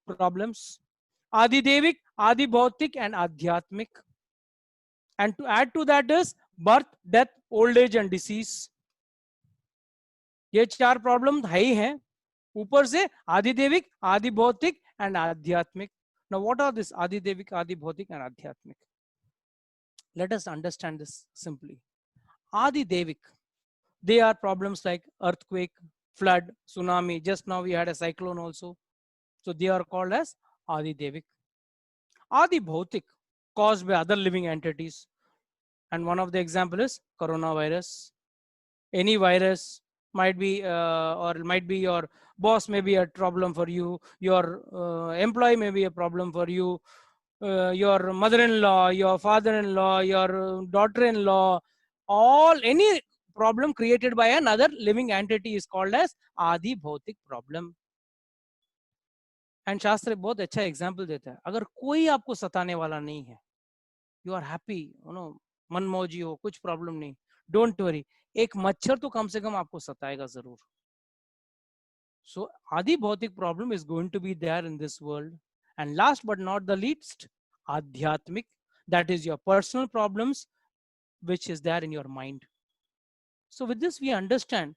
[SPEAKER 1] problems. Adi Devik, Adi Bhautik, and Adhyatmik. And to add to that is birth, death, old age, and disease. ये चार problem है ही हैं. ऊपर से आदि देविक, आदि भौतिक, and adhyatmic. Now what are this Adi Devik, Adi Bhautik, and Adhyatmic? Let us understand this simply. Adi Devik, they are problems like earthquake, flood, tsunami. Just now we had a cyclone also. So they are called as Adi Devik. Adi Bhautik, caused by other living entities. And one of the example is coronavirus. Any virus might be, or might be your boss may be a problem for you. Your employee may be a problem for you. Your mother-in-law, your father-in-law, your daughter-in-law, any problem created by another living entity is called as Adi Bhautik problem. And शास्त्र बहुत अच्छा example देता है. अगर कोई आपको सताने वाला नहीं है, you are happy, you know, मनमौजी हो, कुछ प्रॉब्लम नहीं, डोंट वरी, एक मच्छर तो कम से कम आपको सताएगा जरूर. So Adi Bhautik problem is going to be there in this world. And last but not the least, Adhyatmik, that is your personal problems, which is there in your mind. So with this, we understand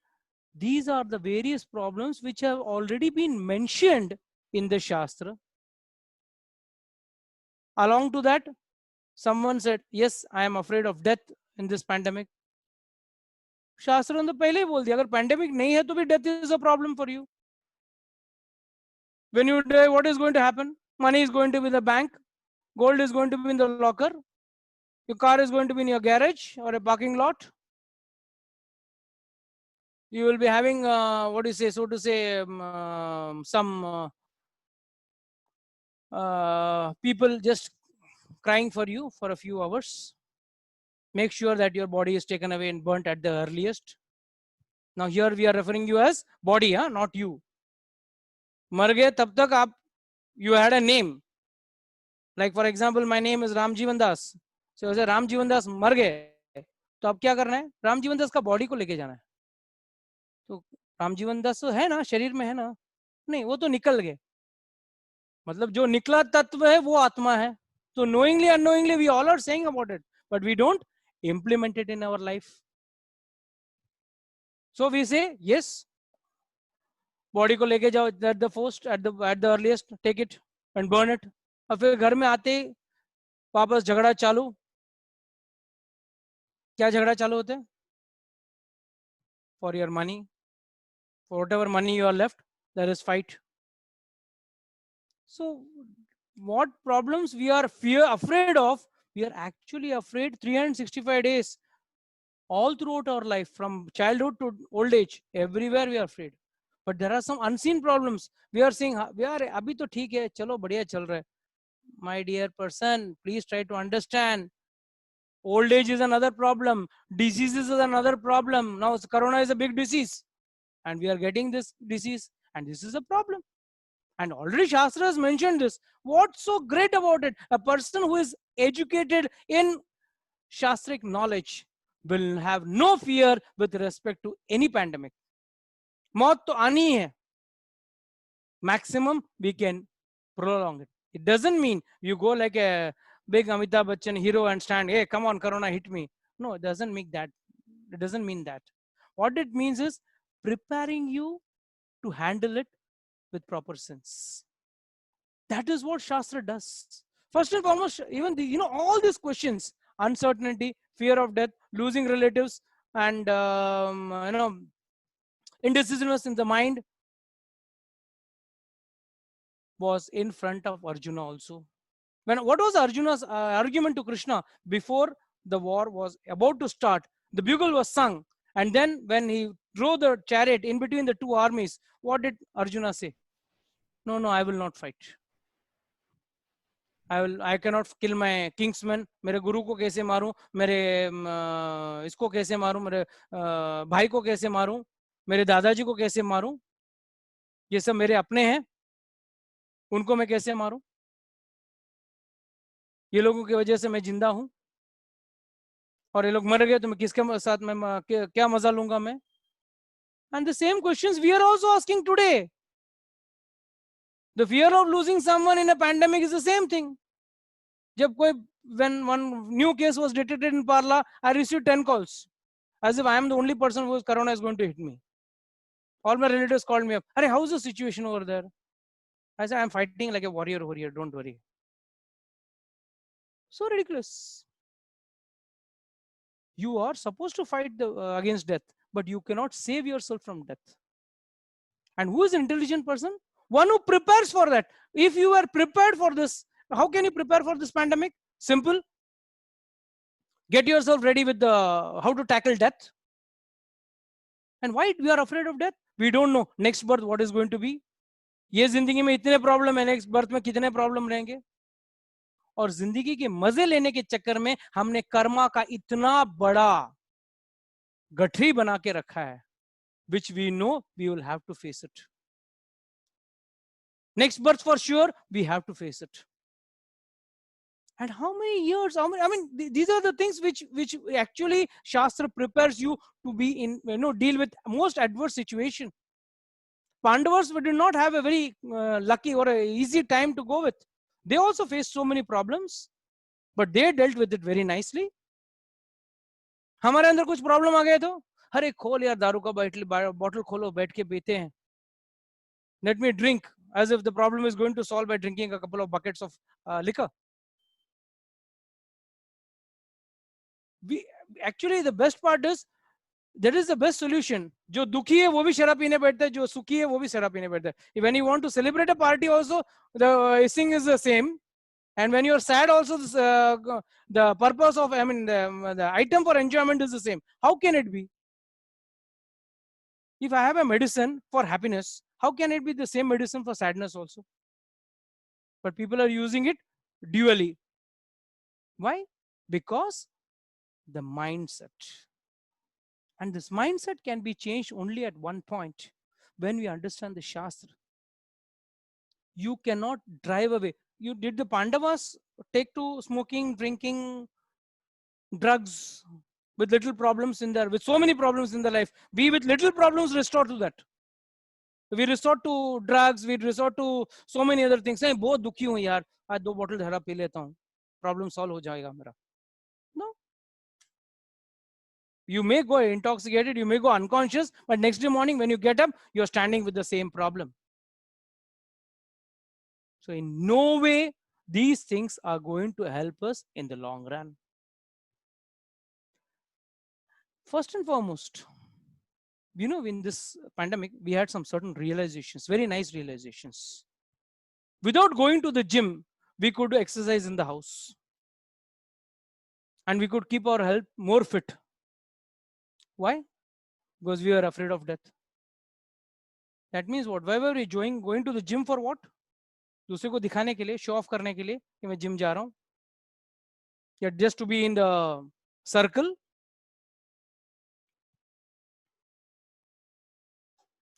[SPEAKER 1] these are the various problems which have already been mentioned in the Shastra. Along to that, someone said, yes, I am afraid of death in this pandemic. Shastra ने पहले ही बोल दिया, अगर pandemic नहीं है तो भी death is a problem for you. When you die, what is going to happen? Money is going to be in the bank, gold is going to be in the locker, your car is going to be in your garage or a parking lot. You will be having, what do you say, so to say, some people just crying for you for a few hours. Make sure that your body is taken away and burnt at the earliest. Now here we are referring you as body, not you. मर गए तब तक आप, you had a name. Like for example, my name is Ramjivan Das. So ऐसे रामजीवन दास मर गए, तो अब क्या करना है? रामजीवन दास का बॉडी को लेके जाना है. तो रामजीवन दास तो है ना, शरीर में है ना? नहीं, वो तो निकल गए. मतलब जो निकला तत्व है वो आत्मा है. So knowingly, unknowingly, we all are saying about it, but we don't implement it in our life. So we say, yes, body को लेके जाओ at the first, at the earliest, take it and burn it. और फिर घर में आते ही वापस झगड़ा चालू. क्या झगड़ा चालू होते हैं? For your money, for whatever money you are left, there is fight. So what problems we are afraid of, we are actually afraid 365 days. All throughout our life, from childhood to old age, everywhere we are afraid. But there are some unseen problems. We are saying, we are abhi to theek hai, chalo badhiya chal raha hai. My dear person, please try to understand. Old age is another problem. Diseases is another problem. Now, corona is a big disease, and we are getting this disease, and this is a problem. And already Shastra has mentioned this. What's so great about it? A person who is educated in Shastric knowledge will have no fear with respect to any pandemic. मौत तो आनी है. Maximum we can prolong it. It doesn't mean you go like a big Amitabh Bachchan hero and stand, hey, come on, corona, hit me. No, it doesn't mean that. It doesn't mean that. What it means is preparing you to handle it with proper sense. That is what Shastra does. First and foremost, even all these questions, uncertainty, fear of death, losing relatives, and indecisiveness in the mind, was in front of Arjuna also. What was Arjuna's argument to Krishna before the war was about to start? The bugle was sung, and then when he drove the chariot in between the two armies, what did Arjuna say? No, I will not fight. I cannot kill my kingsman. मेरे गुरु को कैसे मारूं, मेरे इसको कैसे मारूं, मेरे भाई को कैसे मारूं, मेरे दादाजी को कैसे मारूं, ये सब मेरे अपने हैं, उनको मैं कैसे मारूं, ये लोगों की वजह से मैं जिंदा हूं, और ये लोग मर गए तो मैं किसके साथ में क्या मजा लूंगा मैं? And the same questions we are also asking today. The fear of losing someone in a pandemic is the same thing. When one new case was detected in Parla, I received 10 calls as if I am the only person whose corona is going to hit me. All my relatives called me up. Hey, how's the situation over there? I said, I'm fighting like a warrior, don't worry. So ridiculous. You are supposed to fight against death, but you cannot save yourself from death. And who is an intelligent person? One who prepares for that. If you are prepared for this, how can you prepare for this pandemic? Simple. Get yourself ready with how to tackle death. And why we are afraid of death? We don't know next birth what is going to be. ये जिंदगी में इतने problem है, next birth में कितने problem रहेंगे. और जिंदगी के मजे लेने के चक्कर में हमने कर्मा का इतना बड़ा गठरी बना के रखा है, which we know we will have to face it. Next birth for sure, we have to face it. And how many years? These are the things which actually Shastra prepares you to be in, deal with most adverse situation. Pandavas did not have a very lucky or a easy time to go with. They also faced so many problems, but they dealt with it very nicely. हमारे अंदर कुछ problem आ गए तो अरे खोल यार दारू का बॉटल खोलो, बैठ के पीते हैं. Let me drink, as if the problem is going to solve by drinking a couple of buckets of liquor. Actually, the best part is, that is the best solution. जो दुखी है वो भी शराब पीने बैठता है, जो सुखी है वो भी शराब पीने बैठता है. When you want to celebrate a party also, the thing is the same. And when you're sad also, the purpose of, the item for enjoyment is the same. How can it be? If I have a medicine for happiness, how can it be the same medicine for sadness also? But people are using it dually. Why? Because the mindset. And this mindset can be changed only at one point, when we understand the Shastra. You cannot drive away. Did the Pandavas take to smoking, drinking, drugs with little problems in there, with so many problems in their life? We with little problems restore to that. We resort to drugs, we resort to so many other things. Say, बहुत दुखी हूँ यार, आज 2 bottle धरा P लेता हूँ, problem solve हो जाएगा मेरा. No. You may go intoxicated, you may go unconscious, but next day morning when you get up, you're standing with the same problem. So in no way these things are going to help us in the long run. First and foremost, in this pandemic, we had some certain realizations, very nice realizations. Without going to the gym, we could exercise in the house. And we could keep our health more fit. Why? Because we are afraid of death. That means what? Why were we going to the gym for what? दूसरे को दिखाने के लिए, show off करने के लिए कि मैं जिम जा रहा हूँ, या just to be in the circle?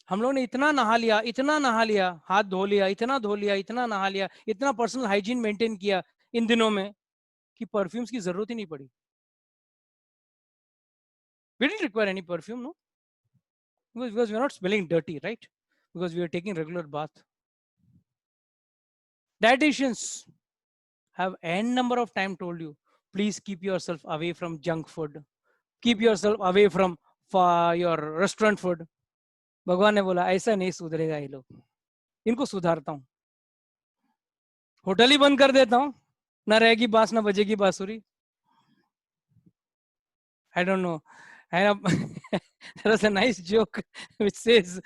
[SPEAKER 1] हम लोग ने इतना नहा लिया, हाथ धो लिया, इतना धो लिया, इतना नहा लिया, इतना पर्सनल हाइजीन मेंटेन किया इन दिनों में कि परफ्यूम्स की जरूरत ही नहीं पड़ी. We didn't require any perfume, no? Because we are not smelling dirty, right? Because we are taking regular bath. Dietitians have n number of time told you, please keep yourself away from junk food. Keep yourself away from your restaurant food. भगवान ने बोला ऐसा नहीं सुधरेगा ये लोग, इनको सुधारता हूँ, होटल ही बंद कर देता हूँ, ना रहेगी बांस ना बजेगी बांसुरी. I don't know. There was a nice joke which says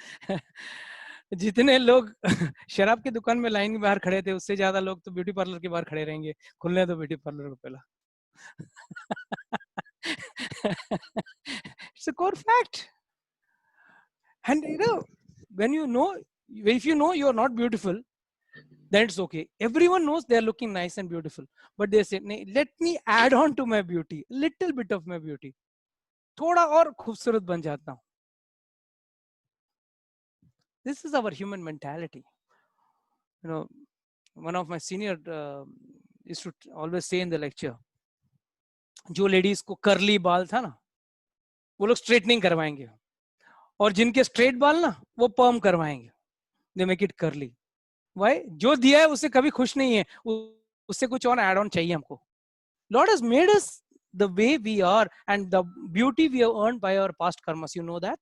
[SPEAKER 1] जितने लोग शराब की दुकान में लाइन में बाहर खड़े थे, उससे ज्यादा लोग तो ब्यूटी पार्लर के बाहर खड़े रहेंगे. खुलने दो ब्यूटी पार्लर को पहला. It's a core fact. And you know, if you know you are not beautiful, then it's okay. Everyone knows they are looking nice and beautiful, but they say, let me add on to my beauty, little bit of my beauty. थोड़ा और खूबसूरत बन जाता हूँ. This is our human mentality. You know, one of my senior used to always say in the lecture, जो ladies को curly बाल था ना, वो लोग straightening करवाएंगे, और जिनके straight बाल ना, वो perm करवाएंगे. They make it curly. Why? जो दिया है उससे कभी खुश नहीं है, उससे कुछ और add on चाहिए हमको. Lord has made us the way we are and the beauty we have earned by our past karmas. You know that?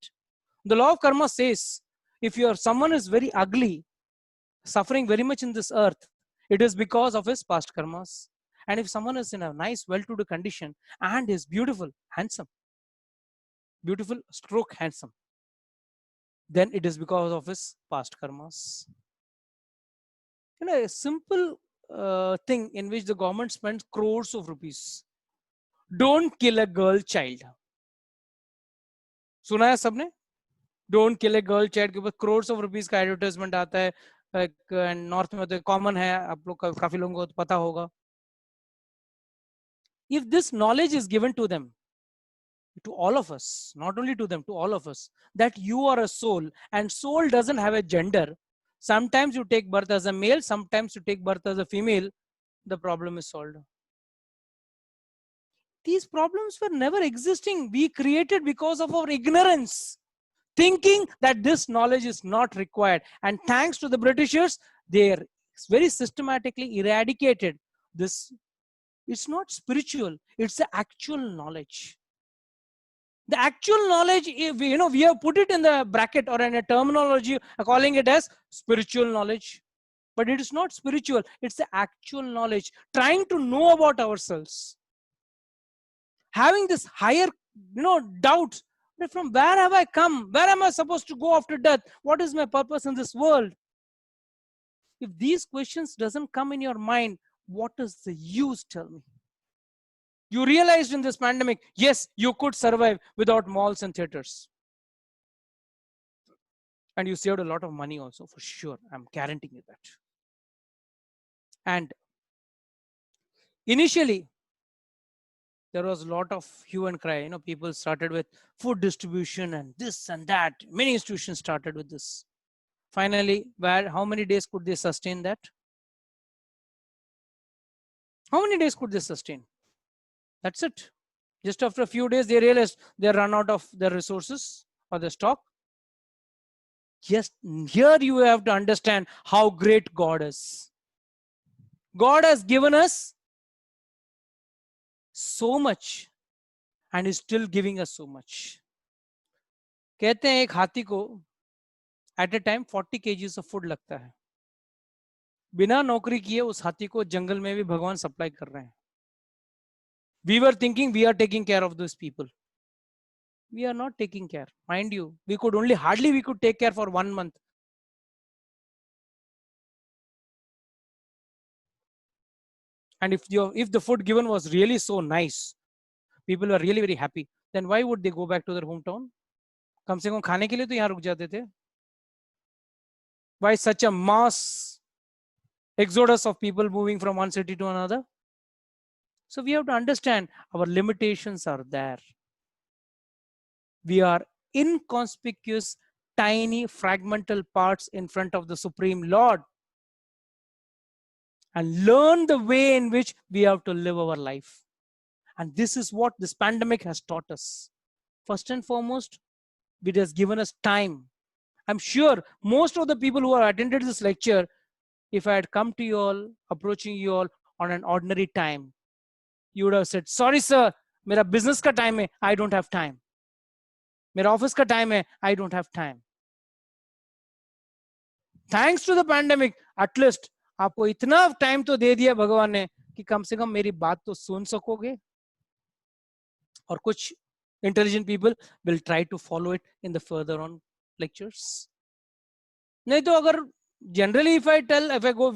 [SPEAKER 1] The law of karma says, if someone is very ugly, suffering very much in this earth, it is because of his past karmas. And if someone is in a nice, well-to-do condition and is beautiful, handsome, beautiful stroke handsome, then it is because of his past karmas. You know, a simple thing in which the government spends crores of rupees. Don't kill a girl child. सुना है सबने? Don't kill a girl child के ऊपर crores of rupees का advertisement आता है. And north में तो common है, आप लोग काफी लोगों को तो पता होगा. If this knowledge is given to them, to all of us, not only to them, to all of us, that you are a soul and soul doesn't have a gender. Sometimes you take birth as a male, sometimes you take birth as a female, the problem is solved. These problems were never existing. We created because of our ignorance, thinking that this knowledge is not required. And thanks to the Britishers, they very systematically eradicated this. It's not spiritual, it's the actual knowledge. The actual knowledge, we have put it in the bracket or in a terminology, calling it as spiritual knowledge. But it is not spiritual, it's the actual knowledge. Trying to know about ourselves. Having this higher, doubts. From where have I come? Where am I supposed to go after death? What is my purpose in this world? If these questions doesn't come in your mind, what is the use, tell me? You realized in this pandemic, yes, you could survive without malls and theaters. And you saved a lot of money also, for sure. I'm guaranteeing you that. And initially, there was a lot of hue and cry. People started with food distribution and this and that. Many institutions started with this. Finally, how many days could they sustain that? How many days could they sustain? That's it. Just after a few days, they realized they run out of their resources or their stock. Yes, here you have to understand how great God is. God has given us so much and is still giving us so much. कहते हैं एक हाथी को at a time 40 kgs of food लगता है. बिना नौकरी किए उस हाथी को जंगल में भी भगवान सप्लाई कर रहे हैं. We were thinking we are taking care of those people. We are not taking care. Mind you, we could take care for 1 month. And if the food given was really so nice, people were really very happy. then why would they go back to their hometown? कम से कम खाने के लिए तो यहाँ रुक जाते थे. Why such a mass exodus of people moving from one city to another? So we have to understand our limitations are there. We are inconspicuous, tiny, fragmental parts in front of the Supreme Lord. And learn the way in which we have to live our life. And this is what this pandemic has taught us. First and foremost, it has given us time. I'm sure most of the people who have attended this lecture, if I had come to you all, approaching you all on an ordinary time, you would have said, sorry sir, मेरा business का time है, I don't have time. मेरा office का time है, I don't have time. Thanks to the pandemic, at least आपको इतना time तो दे दिया भगवान ने कि कम से कम मेरी बात तो सुन सकोगे. और कुछ intelligent people will try to follow it in the further on lectures. नहीं तो अगर generally if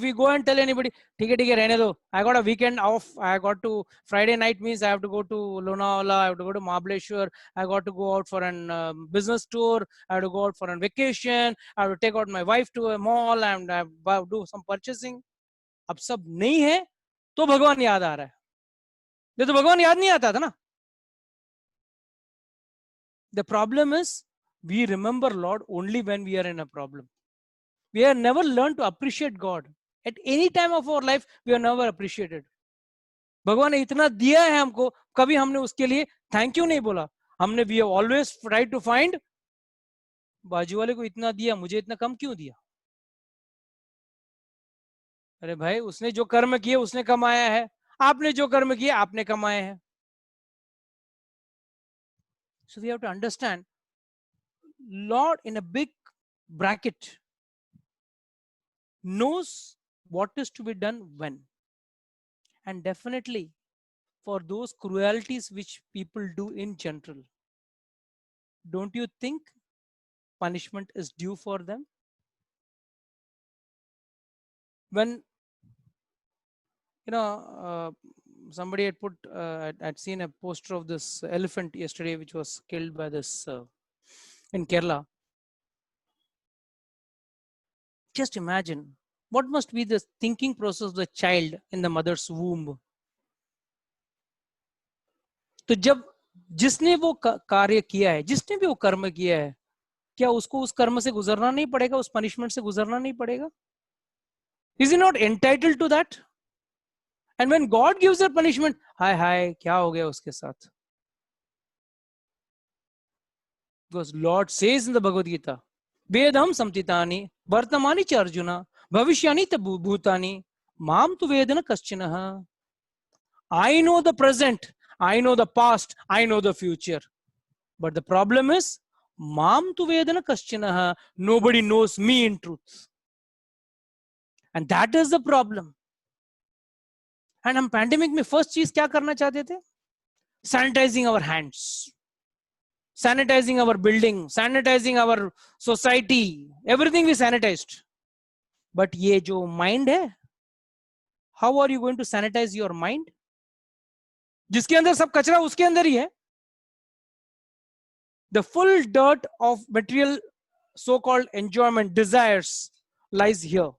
[SPEAKER 1] we go and tell anybody, ठीक है रहने दो, I got a weekend off, I got to Friday night means I have to go to Lonavala, I have to go to Mahabaleshwar, I got to go out for a business tour, I have to go out for a vacation, I have to take out my wife to a mall and I have to do some purchasing. अब सब नहीं है तो भगवान याद आ रहा है. ये तो भगवान याद नहीं आता था ना. The problem is we remember Lord only when we are in a problem. We have never learned to appreciate God. At any time of our life, we are never appreciated. भगवान ने इतना दिया है हमको, कभी हमने उसके लिए थैंक यू नहीं बोला. हमने we have always tried to find, बाजू वाले को इतना दिया, मुझे इतना कम क्यों दिया? अरे भाई, उसने जो कर्म किए उसने कमाया है, आपने जो कर्म किए आपने कमाए हैं. So we have to understand, Lord in a big bracket knows what is to be done when. And definitely for those cruelties which people do in general, don't you think punishment is due for them? When, somebody had put, I'd seen a poster of this elephant yesterday, which was killed by this in Kerala. Just imagine what must be the thinking process of the child in the mother's womb. तो जब जिसने वो कार्य किया है, जिसने भी वो कर्म किया है, क्या उसको उस कर्म से गुजरना नहीं पड़ेगा, उस पनिशमेंट से गुजरना नहीं पड़ेगा? Is he not entitled to that? And when God gives a punishment, हाय क्या हो गया उसके साथ? Because Lord says in the Bhagavad Gita, Vedam samtitani vartamani cha Arjuna bhavishyani ta bhutani mam tu vedana kaschinaha. I know the present, I know the past, I know the future. But the problem is, mam tu vedana kaschinaha, nobody knows me in truth. And that is the problem. And हम pandemic में first चीज क्या करना चाहते थे? Sanitizing our hands. Sanitizing our building, sanitizing our society, everything we sanitized. But ये जो mind है, how are you going to sanitize your mind? जिसके अंदर सब कचरा उसके अंदर ही है. The full dirt of material so-called enjoyment, desires lies here.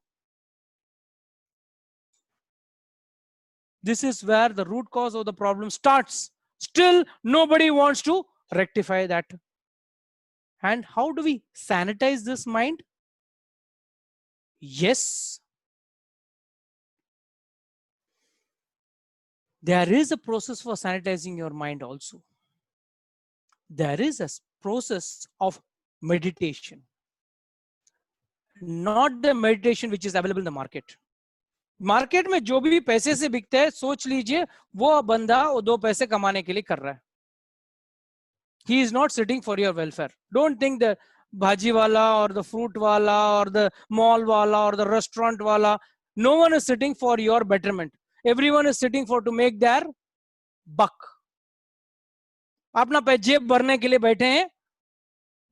[SPEAKER 1] This is where the root cause of the problem starts. Still, nobody wants to rectify that. And how do we sanitize this mind? Yes, there is a process for sanitizing your mind also. There is a process of meditation, not the meditation which is available in the market. Market में जो भी पैसे से बिकता है, सोच लीजिए वो बंदा वो 2 पैसे कमाने के लिए कर रहा है. He is not sitting for your welfare. Don't think the bhaji wala or the fruit wala or the mall wala or the restaurant wala. No one is sitting for your betterment. Everyone is sitting for to make their buck. अपना जेब भरने के लिए बैठे हैं,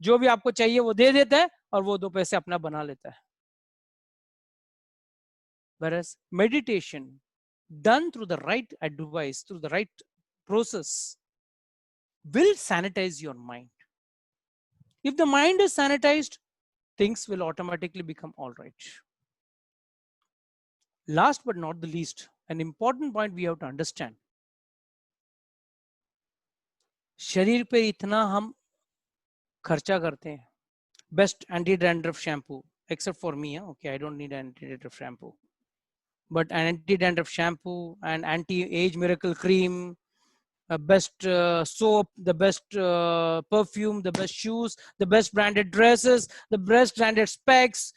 [SPEAKER 1] जो भी आपको चाहिए वो दे देता है और वो 2 पैसे अपना बना लेता है. Whereas meditation done through the right advice, through the right process, will sanitize your mind. If the mind is sanitized, things will automatically become all right. Last but not the least, an important point we have to understand. शरीर पे इतना हम खर्चा करते हैं. Best anti-dandruff shampoo, except for me. Okay, I don't need anti-dandruff shampoo. But an anti-dandruff shampoo, an anti-age miracle cream, best soap, the best perfume, the best shoes, the best branded dresses, the best branded specs,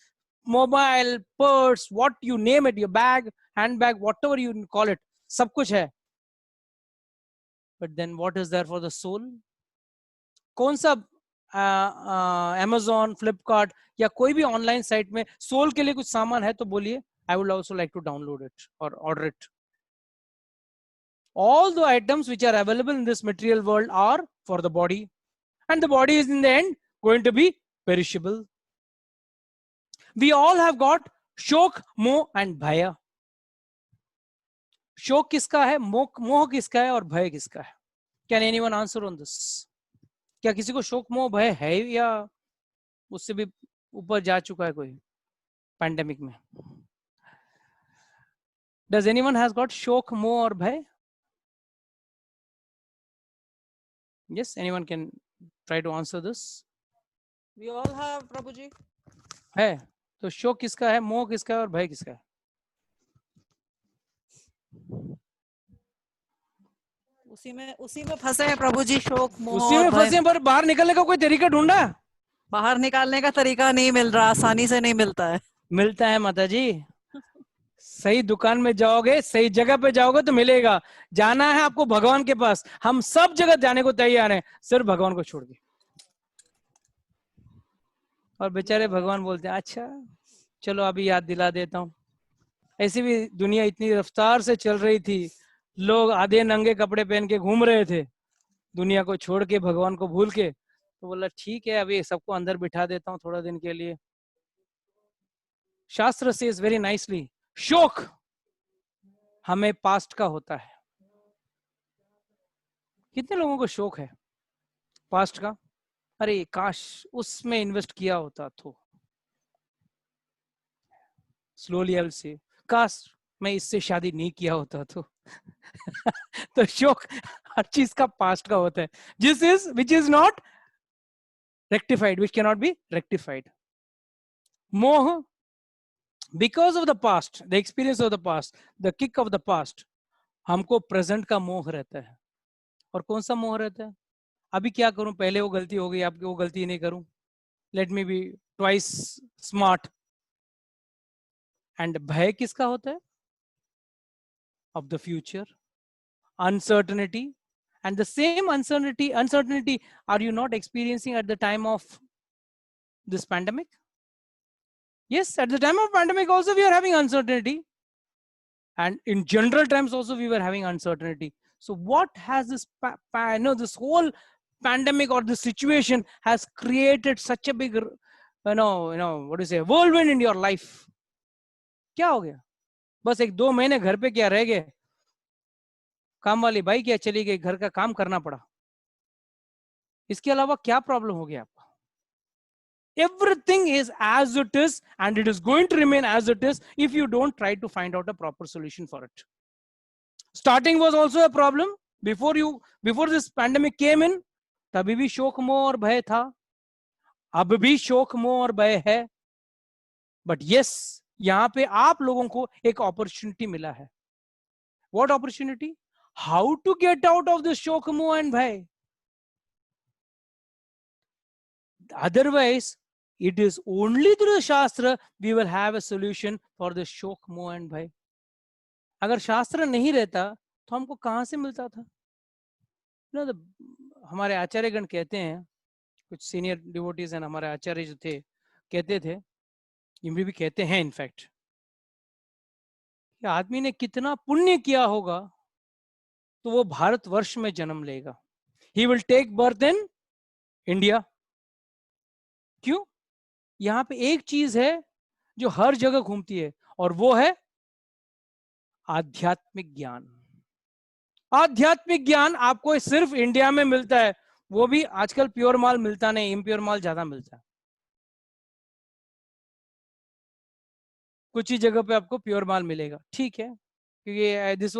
[SPEAKER 1] mobile, purse, what you name it, your bag, handbag, whatever you call it, सब कुछ है. But then what is there for the soul? कौन सा Amazon, Flipkart या कोई भी online site में soul के लिए कुछ सामान है तो बोलिए. I would also like to download it or order it. All the items which are available in this material world are for the body, and the body is in the end going to be perishable. We all have got shok, moh and bhaya. शोक किसका है, मोह किसका है और भय किसका है? Can anyone answer on this? क्या किसी को शोक मोह भय है या उससे भी ऊपर जा चुका है कोई पैंडेमिक में? Does anyone has got शोक मोह और भय? Yes, anyone can try to answer this.
[SPEAKER 2] We all have, Prabhu ji.
[SPEAKER 1] है तो शोक किसका है, मोह किसका है और भय किसका है?
[SPEAKER 2] उसी में फंसे हैं प्रभु जी, शोक मोह
[SPEAKER 1] उसी में फंसे, पर बाहर निकलने का कोई तरीका ढूंढा?
[SPEAKER 2] बाहर निकालने का तरीका नहीं मिल रहा, आसानी से नहीं मिलता है.
[SPEAKER 1] मिलता है माता जी. सही दुकान में जाओगे, सही जगह पे जाओगे तो मिलेगा. जाना है आपको भगवान के पास. हम सब जगह जाने को तैयार हैं, सिर्फ भगवान को छोड़ के. और बेचारे भगवान बोलते हैं अच्छा चलो अभी याद दिला देता हूँ. ऐसी भी दुनिया इतनी रफ्तार से चल रही थी, लोग आधे नंगे कपड़े पहन के घूम रहे थे दुनिया को छोड़ के, भगवान को भूल के. तो बोला ठीक है अभी सबको अंदर बिठा देता हूँ थोड़ा दिन के लिए. शास्त्र सेज वेरी नाइसली, शोक हमें पास्ट का होता है. कितने लोगों को शोक है पास्ट का? अरे काश उसमें इन्वेस्ट किया होता तो. स्लोली आई विल से काश मैं इससे शादी नहीं किया होता तो. तो शोक हर चीज का पास्ट का होता है, which is not rectified, which cannot be rectified. मोह, because of the past, the experience of the past, the kick of the past, हमको प्रेजेंट का मोह रहता है. और कौन सा मोह रहता है? अभी क्या करूं, पहले वो गलती हो गई, आपकी वो गलती नहीं करूं. Let me be twice smart. And भय किसका होता है? of the future, uncertainty. And the same uncertainty are you not experiencing at the time of this pandemic? Yes, at the time of pandemic also we are having uncertainty, and in general terms also we were having uncertainty. So what has this this whole pandemic or this situation has created such a big what do you say, whirlwind in your life? क्या हो गया? बस 1-2 महीने घर पे क्या रह गए, काम वाली बाई क्या चली गई, घर का काम करना पड़ा. इसके अलावा क्या प्रॉब्लम हो गया आपका? Everything is as it is and it is going to remain as it is if you don't try to find out a proper solution for it. Starting was also a problem before this pandemic came in. तभी भी शोक मोह और भय था, अब भी शोक मोह और भय है. But yes, यहाँ पे आप लोगों को एक अपॉर्चुनिटी मिला है. What opportunity? How to get out of this shok moh and bhai. Otherwise, it is only through the shastra we will have a solution for this shok moh and bhai. अगर शास्त्र नहीं रहता तो हमको कहाँ से मिलता था? हमारे आचार्यगण कहते हैं, कुछ सीनियर डिवोटीज हैं हमारे आचार्य जो थे, कहते थे, ये भी कहते हैं इनफैक्ट, कि आदमी ने कितना पुण्य किया होगा तो वो भारतवर्ष में जन्म लेगा. He will take birth in India. क्यों? यहाँ पे एक चीज है जो हर जगह घूमती है और वो है आध्यात्मिक ज्ञान. आध्यात्मिक ज्ञान आपको सिर्फ इंडिया में मिलता है, वो भी आजकल प्योर माल मिलता नहीं, इम्प्योर माल ज्यादा मिलता है। कुछ ही जगह पे आपको प्योर माल मिलेगा, ठीक है, क्योंकि this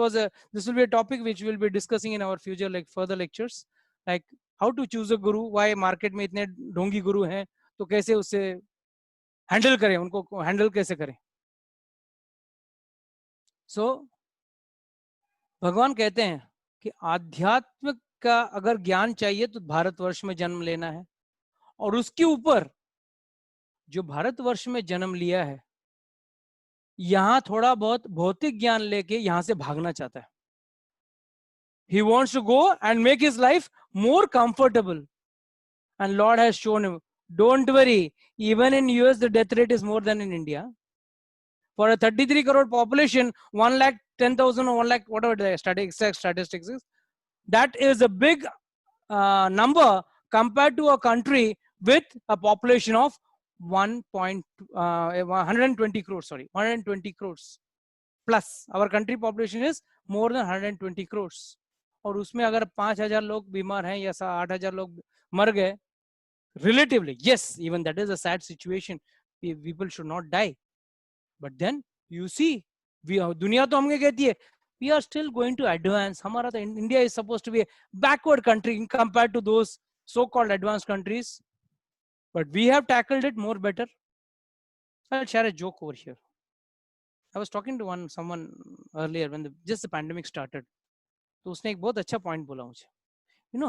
[SPEAKER 1] will be a topic which will be discussing in our future like further lectures, like how to choose a guru, why market में इतने ढोंगी गुरु हैं, तो कैसे उससे हैंडल करें, उनको हैंडल कैसे करें। सो भगवान कहते हैं कि आध्यात्म का अगर ज्ञान चाहिए तो भारतवर्ष में जन्म लेना है, और उसके ऊपर जो भारतवर्ष में जन्म लिया है यहां थोड़ा बहुत भौतिक ज्ञान लेके यहां से भागना चाहता है। He wants to go and make his life more comfortable, and Lord has shown him, don't worry, even in US the death rate is more than in India. For a 33 crore population, 1,10,000 or 1 lakh, whatever the exact statistics is, that is a big number compared to a country with a population of 120 crores, sorry, 120 crores plus. Our country population is more than 120 crores. और उसमें अगर 5,000 लोग बीमार हैं या 8,000 लोग मर गए, relatively, yes, even that is a sad situation. People should not die. But then you see, दुनिया तो हमको कहती है we are still going to advance. हमारा तो India is supposed to be a backward country compared to those so-called advanced countries. But we have tackled it more better. I'll share a joke over here. I was talking to someone earlier when just the pandemic started. तो उसने एक बहुत अच्छा point बोला मुझे,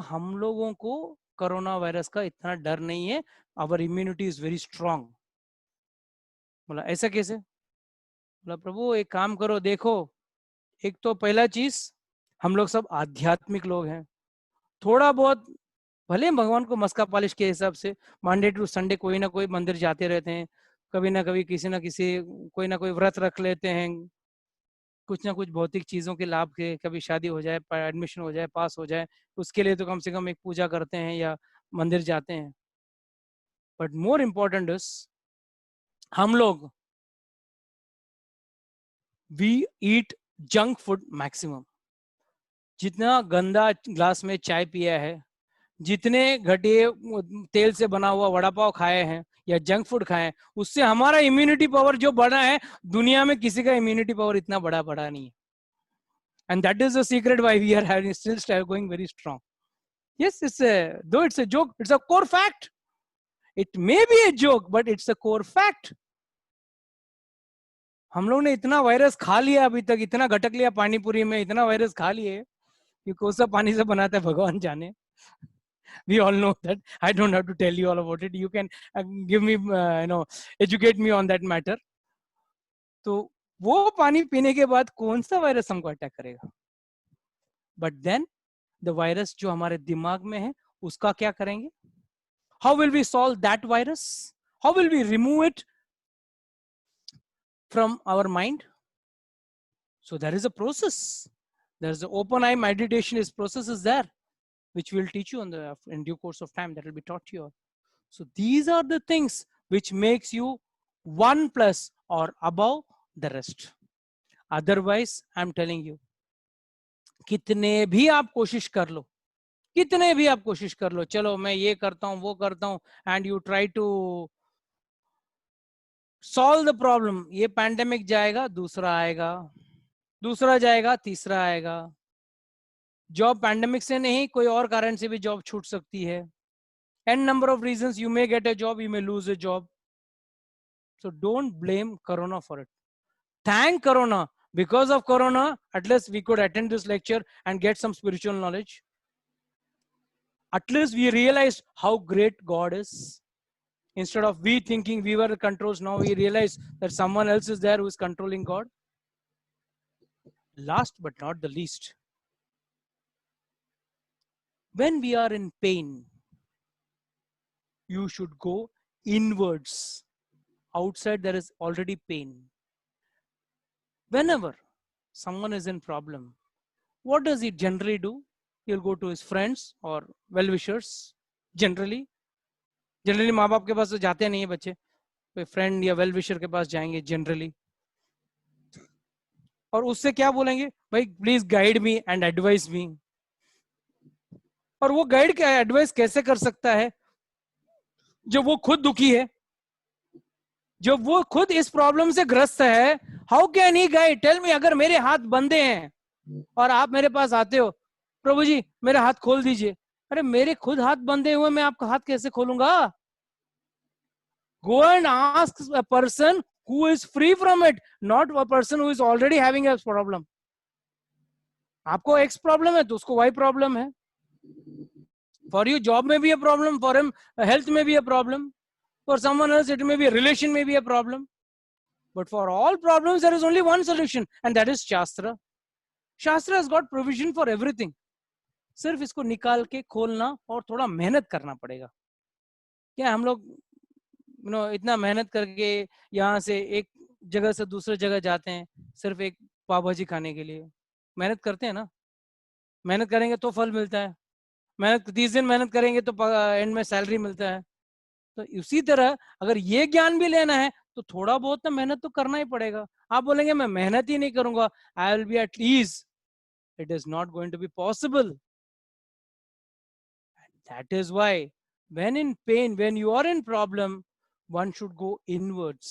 [SPEAKER 1] हम लोगों को कोरोना वायरस का इतना डर नहीं है, our immunity is very strong. बोला ऐसा कैसे? बोला प्रभु एक काम करो, देखो, एक तो पहला चीज हम लोग सब आध्यात्मिक लोग हैं, थोड़ा बहुत भले भगवान को मस्का पालिश के हिसाब से मंडे टू संडे कोई ना कोई मंदिर जाते रहते हैं, कभी ना कभी किसी ना किसी कोई ना कोई व्रत रख लेते हैं, कुछ ना कुछ भौतिक चीजों के लाभ के, कभी शादी हो जाए, एडमिशन हो जाए, पास हो जाए, उसके लिए तो कम से कम एक पूजा करते हैं या मंदिर जाते हैं। बट मोर इम्पोर्टेंट इज हम लोग we eat junk food maximum. जितना गंदा ग्लास में चाय पिया है, जितने घटिया तेल से बना हुआ वड़ा पाव खाए हैं या जंक फूड खाए, उससे हमारा इम्यूनिटी पावर जो बढ़ा है, दुनिया में किसी का इम्यूनिटी पावर इतना बड़ा नहीं है। And that is the secret why we are having still going very strong. Yes, though it's a joke, it's a core fact. It may be a joke, but it's a core fact. हम लोग ने इतना virus खा लिया अभी तक, इतना घटक लिया पानी पूरी में, इतना वायरस खा लिए कि कौन सा पानी से बनाता है भगवान जाने। We all know that. I don't have to tell you all about it. You can give me, educate me on that matter. तो वो पानी पीने के बाद कौन सा वायरस हमको अटैक करेगा? बट देन द वायरस जो हमारे दिमाग में है उसका क्या करेंगे? How will we solve that virus? How will we remove it from our mind? So there is a process. There is open eye meditation. इस process is there which we'll teach you in due course of time. That will be taught to you all. So these are the things which makes you 1+ or above the rest. Otherwise, I'm telling you, कितने भी आप कोशिश कर लो, कितने भी आप कोशिश कर लो, चलो मैं ये करता हूं वो करता हूं, and you try to solve the problem. ये पैंडेमिक जाएगा, दूसरा आएगा, दूसरा जाएगा, तीसरा आएगा। जॉब पैंडेमिक से नहीं, कोई और कारण से भी जॉब छूट सकती है। n number of reasons you may get a job, you may lose a job. So don't blame corona for it. Thank corona. Because of corona, at least we could attend this lecture and get some spiritual knowledge. At least we realized how great God is. Instead of we thinking we were the controls, now we realize that someone else is there who is controlling God. Last but not the least, when we are in pain, you should go inwards. Outside there is already pain. Whenever someone is in problem, what does he generally do? He'll go to his friends or well-wishers. Generally माँ बाप के पास तो जाते नहीं है बच्चे, कोई friend या वेल विशर के पास जाएंगे generally. और उससे क्या बोलेंगे, भाई please guide me and advise me. और वो गाइड क्या एडवाइस कैसे कर सकता है जब वो खुद दुखी है, जब वो खुद इस प्रॉब्लम से ग्रस्त है? How can he guide? Tell me, अगर मेरे हाथ बंधे हैं और आप मेरे पास आते हो, प्रभु जी मेरे हाथ खोल दीजिए, अरे मेरे खुद हाथ बंधे हुए, मैं आपका हाथ कैसे खोलूंगा? Go and ask a person who is free from it, not a person who is already having a problem. आपको X प्रॉब्लम है तो उसको Y प्रॉब्लम है। For you job में भी a problem, for him health में भी a problem, for someone else it may be a relation, may be a problem, but for all problems there is only one solution, and that is Shastra. Shastra has got provision for everything. सिर्फ इसको निकाल के खोलना और थोड़ा मेहनत करना पड़ेगा। क्या हम लोग इतना मेहनत करके यहाँ से एक जगह से दूसरे जगह जाते हैं सिर्फ एक पाव भाजी खाने के लिए? मेहनत करते हैं ना, मेहनत करेंगे तो फल मिलता है, मेहनत 30 दिन मेहनत करेंगे तो एंड में सैलरी मिलता है। तो इसी तरह अगर ये ज्ञान भी लेना है तो थोड़ा बहुत तो मेहनत तो करना ही पड़ेगा। आप बोलेंगे मैं मेहनत ही नहीं करूंगा, I will be at ease, it is not going to be possible. That is why when in pain, when you are in problem, one should go inwards,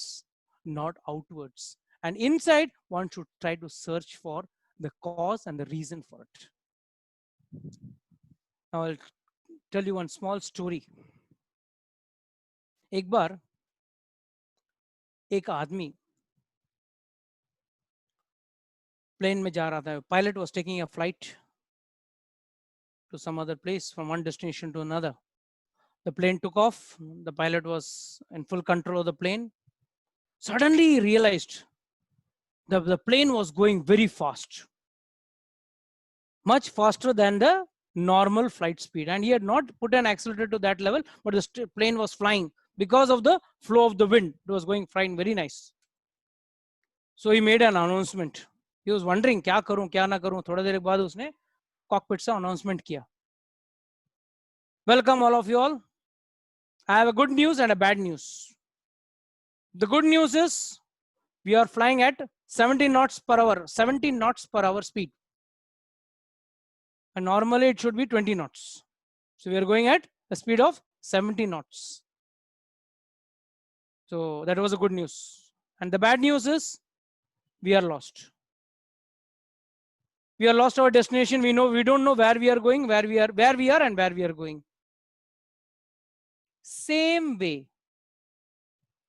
[SPEAKER 1] not outwards, and inside one should try to search for the cause and the reason for it. Now I'll tell you one small story. एक बार एक आदमी plane में जा रहा था, pilot was taking a flight to some other place from one destination to another. The plane took off, the pilot was in full control of the plane. Suddenly he realized the plane was going very fast, much faster than the normal flight speed, and he had not put an accelerator to that level, but the plane was flying because of the flow of the wind. It was going flying very nice. So he made an announcement. He was wondering क्या करूं क्या ना करूं। थोड़ा देर बाद उसने cockpit से announcement किया, welcome all of you all, I have a good news and a bad news. The good news is we are flying at 70 knots per hour, 70 knots per hour speed. And normally it should be 20 knots. So we are going at a speed of 70 knots. So that was a good news. And the bad news is we are lost. We are lost our destination. We don't know where we are going, where we are and where we are going. Same way,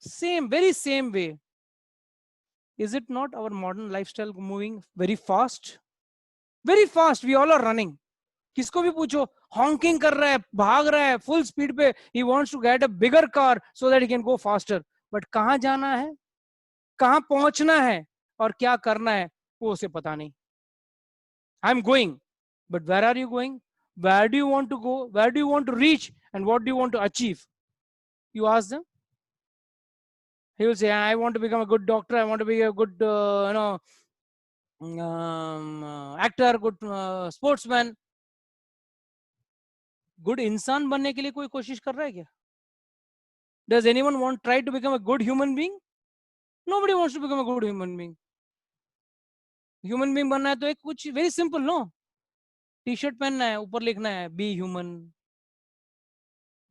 [SPEAKER 1] very same way. Is it not our modern lifestyle moving very fast? Very fast. We all are running. किसको भी पूछो honking कर रहा है, भाग रहा है full speed पे. He wants to get a bigger car so that he can go faster. But कहाँ जाना है, कहाँ पहुंचना है और क्या करना है वो उसे पता नहीं. I'm going, but where are you going? Where do you want to go? Where do you want to reach? And what do you want to achieve? You ask them. He will say, I want to become a good doctor, I want to be a good actor, good sportsman. Good इंसान बनने के लिए कोई कोशिश कर रहा है क्या? Does anyone try to become a good human being? Nobody wants to become a good human being. Human being बनना है तो एक कुछ very simple, no? T-shirt पहनना है, ऊपर लिखना है be human.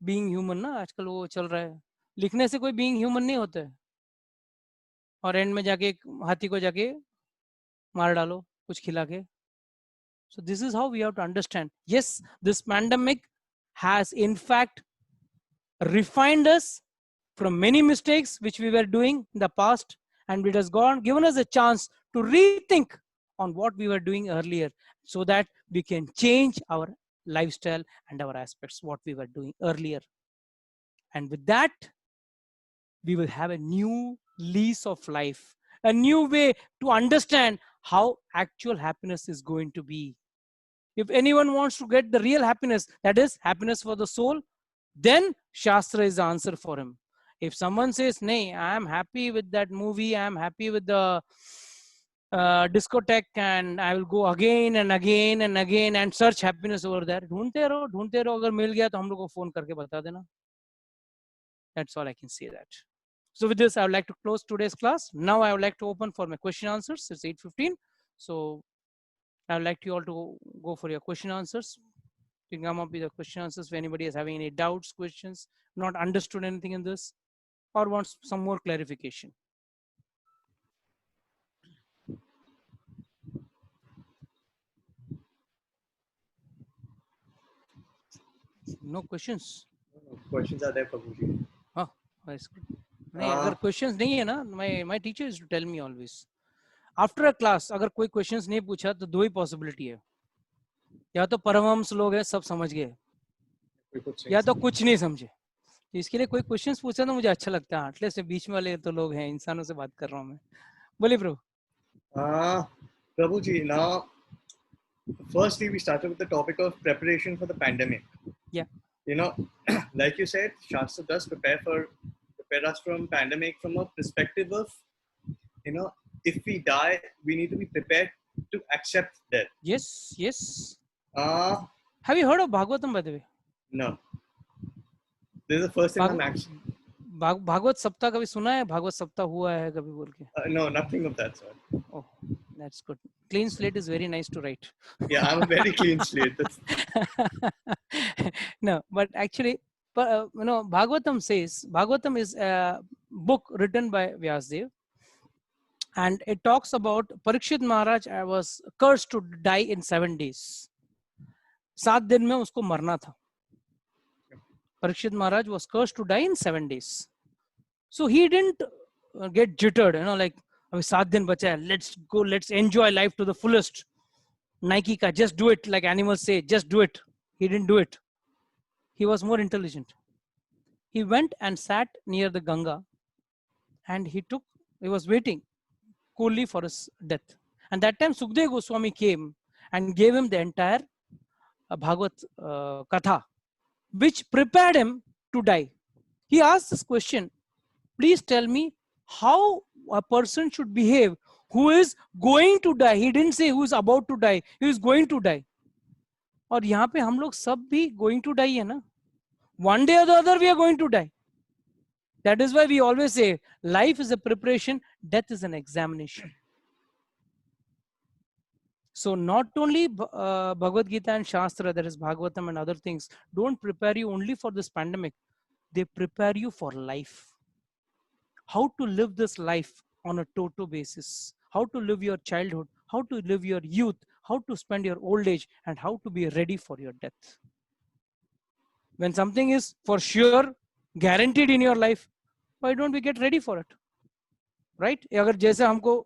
[SPEAKER 1] Being human ना आजकल वो चल रहा है. लिखने से कोई being human नहीं होता है. और एंड में जाके हाथी को जाके मार डालो कुछ खिला के. So this is how we have to understand. Yes, this pandemic has in fact refined us from many mistakes which we were doing in the past, and it has given us a chance to rethink on what we were doing earlier so that we can change our lifestyle and our aspects, what we were doing earlier. And with that, we will have a new lease of life, a new way to understand how actual happiness is going to be. If anyone wants to get the real happiness, that is happiness for the soul, then Shastra is the answer for him. If someone says, "Nay, I am happy with that movie, I am happy with the discotheque, and I will go again and again and again and search happiness over there," ढूंढते रहो. अगर मिल गया तो हम लोग को phone करके बता देना. That's all I can say that. So with this, I would like to close today's class. Now I would like to open for my question answers. It's 8:15. So I'd like you all to go for your question answers. You can come up with the question answers if anybody is having any doubts, questions, not understood anything in this, or wants some more clarification. No questions?
[SPEAKER 5] Questions are there, Prabhuji.
[SPEAKER 1] Oh, that's good. नहीं, अगर questions नहीं है ना, my teacher used to tell me always, after a class अगर कोई questions नहीं पूछा तो दो ही possibility है, या तो परमहंस लोग हैं सब समझ गए, या तो कुछ नहीं समझे. इसके लिए कोई क्वेश्चंस पूछा तो मुझे अच्छा लगता है. एटलीस्ट बीच में वाले तो लोग हैं, इंसानों से बात कर रहा हूँ मैं. बोलिए प्रभु.
[SPEAKER 5] Prabhuji, now firstly we started with the topic of preparation for the pandemic.
[SPEAKER 1] Yeah.
[SPEAKER 5] You know, like you said, Shastra does prepare us from pandemic from a perspective of, you know, if we die, we need to be prepared to accept death.
[SPEAKER 1] Yes, yes.
[SPEAKER 5] Have
[SPEAKER 1] you heard of Bhagavatam, by the way?
[SPEAKER 5] No. This is the first thing I'm actually.
[SPEAKER 1] Bhagavat सप्ताह कभी सुना है? भागवत सप्ताह हुआ है कभी बोल के?
[SPEAKER 5] No, nothing of that sort.
[SPEAKER 1] Oh, that's good. Clean slate is very nice to write.
[SPEAKER 5] Yeah, I'm a very clean slate.
[SPEAKER 1] No, but actually, you know, Bhagavatam says, Bhagavatam is a book written by Vyasdev, and it talks about Parikshit Maharaj was cursed to die in 7 days. 7 दिन में उसको मरना था. Parikshit Maharaj was cursed to die in 7 days. So he didn't get jittered, you know, like, 7 दिन बचा है, let's go, let's enjoy life to the fullest. Nike ka, just do it, like animals say, just do it. He didn't do it. He was more intelligent. He went and sat near the Ganga, and he was waiting coolly for his death. And that time Sukdev Goswami came and gave him the entire Bhagavad Katha, which prepared him to die. He asked this question, please tell me how a person should behave who is going to die. He didn't say who is about to die, he is going to die. और यहाँ पे हम लोग सब भी going to die है ना. One day or the other we are going to die. That is why we always say life is a preparation, death is an examination. So not only Bhagavad Gita and Shastra, that is Bhagavatam and other things, don't prepare you only for this pandemic. They prepare you for life. How to live this life on a total basis. How to live your childhood. How to live your youth. How to spend your old age. And how to be ready for your death. When something is for sure guaranteed in your life, why don't we get ready for it? Right? अगर जैसे हमको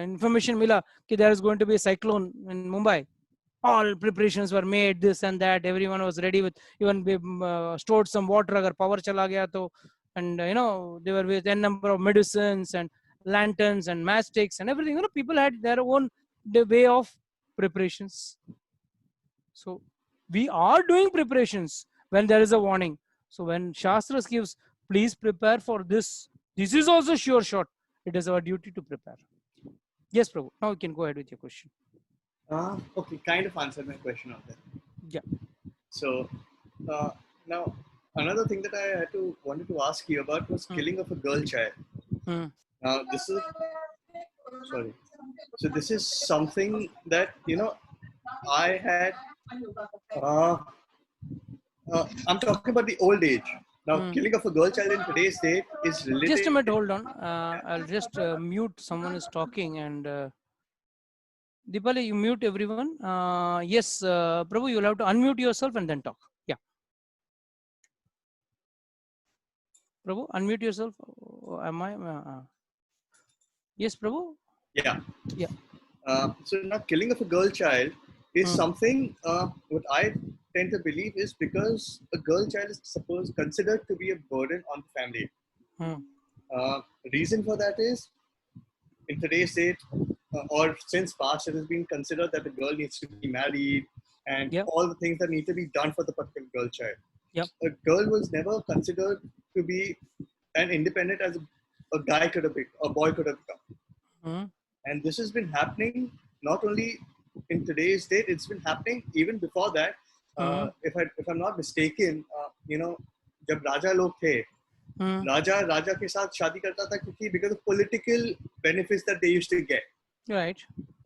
[SPEAKER 1] information मिला कि there is going to be a cyclone in Mumbai, all preparations were made, this and that, everyone was ready with, even stored some water अगर power चला गया तो, and you know, they were with n number of medicines and lanterns and matchsticks and everything. You know, people had their own way of preparations. So we are doing preparations when there is a warning. So when Shastras gives, please prepare for this. This is also sure shot. It is our duty to prepare. Yes, Prabhu. Now you can go ahead with your question.
[SPEAKER 5] Okay, kind of answered my question on that.
[SPEAKER 1] Yeah.
[SPEAKER 5] So now another thing that I wanted to ask you about was killing of a girl child. Now this is sorry. So this is something that, you know, I had. I'm talking about the old age. Now, killing of a girl child in today's day is related.
[SPEAKER 1] Just a minute, hold on. I'll just mute. Someone is talking, and Deepali, you mute everyone. Yes, Prabhu, you'll have to unmute yourself and then talk. Yeah. Prabhu, unmute yourself. Am I? Yes, Prabhu?
[SPEAKER 5] Yeah.
[SPEAKER 1] Yeah.
[SPEAKER 5] So now killing of a girl child is something what I tend to believe is because a girl child is considered to be a burden on the family. Reason for that is in today's date or since past it has been considered that a girl needs to be married and all the things that need to be done for the particular girl child. A girl was never considered to be an independent as a guy could have become, a boy could have become. And this has been happening not only in today's date, it's been happening even before that. If I'm not mistaken, you know, जब राजा लोग थे, राजा के साथ शादी करता था क्योंकि because of political benefits that they used to get.
[SPEAKER 1] Right.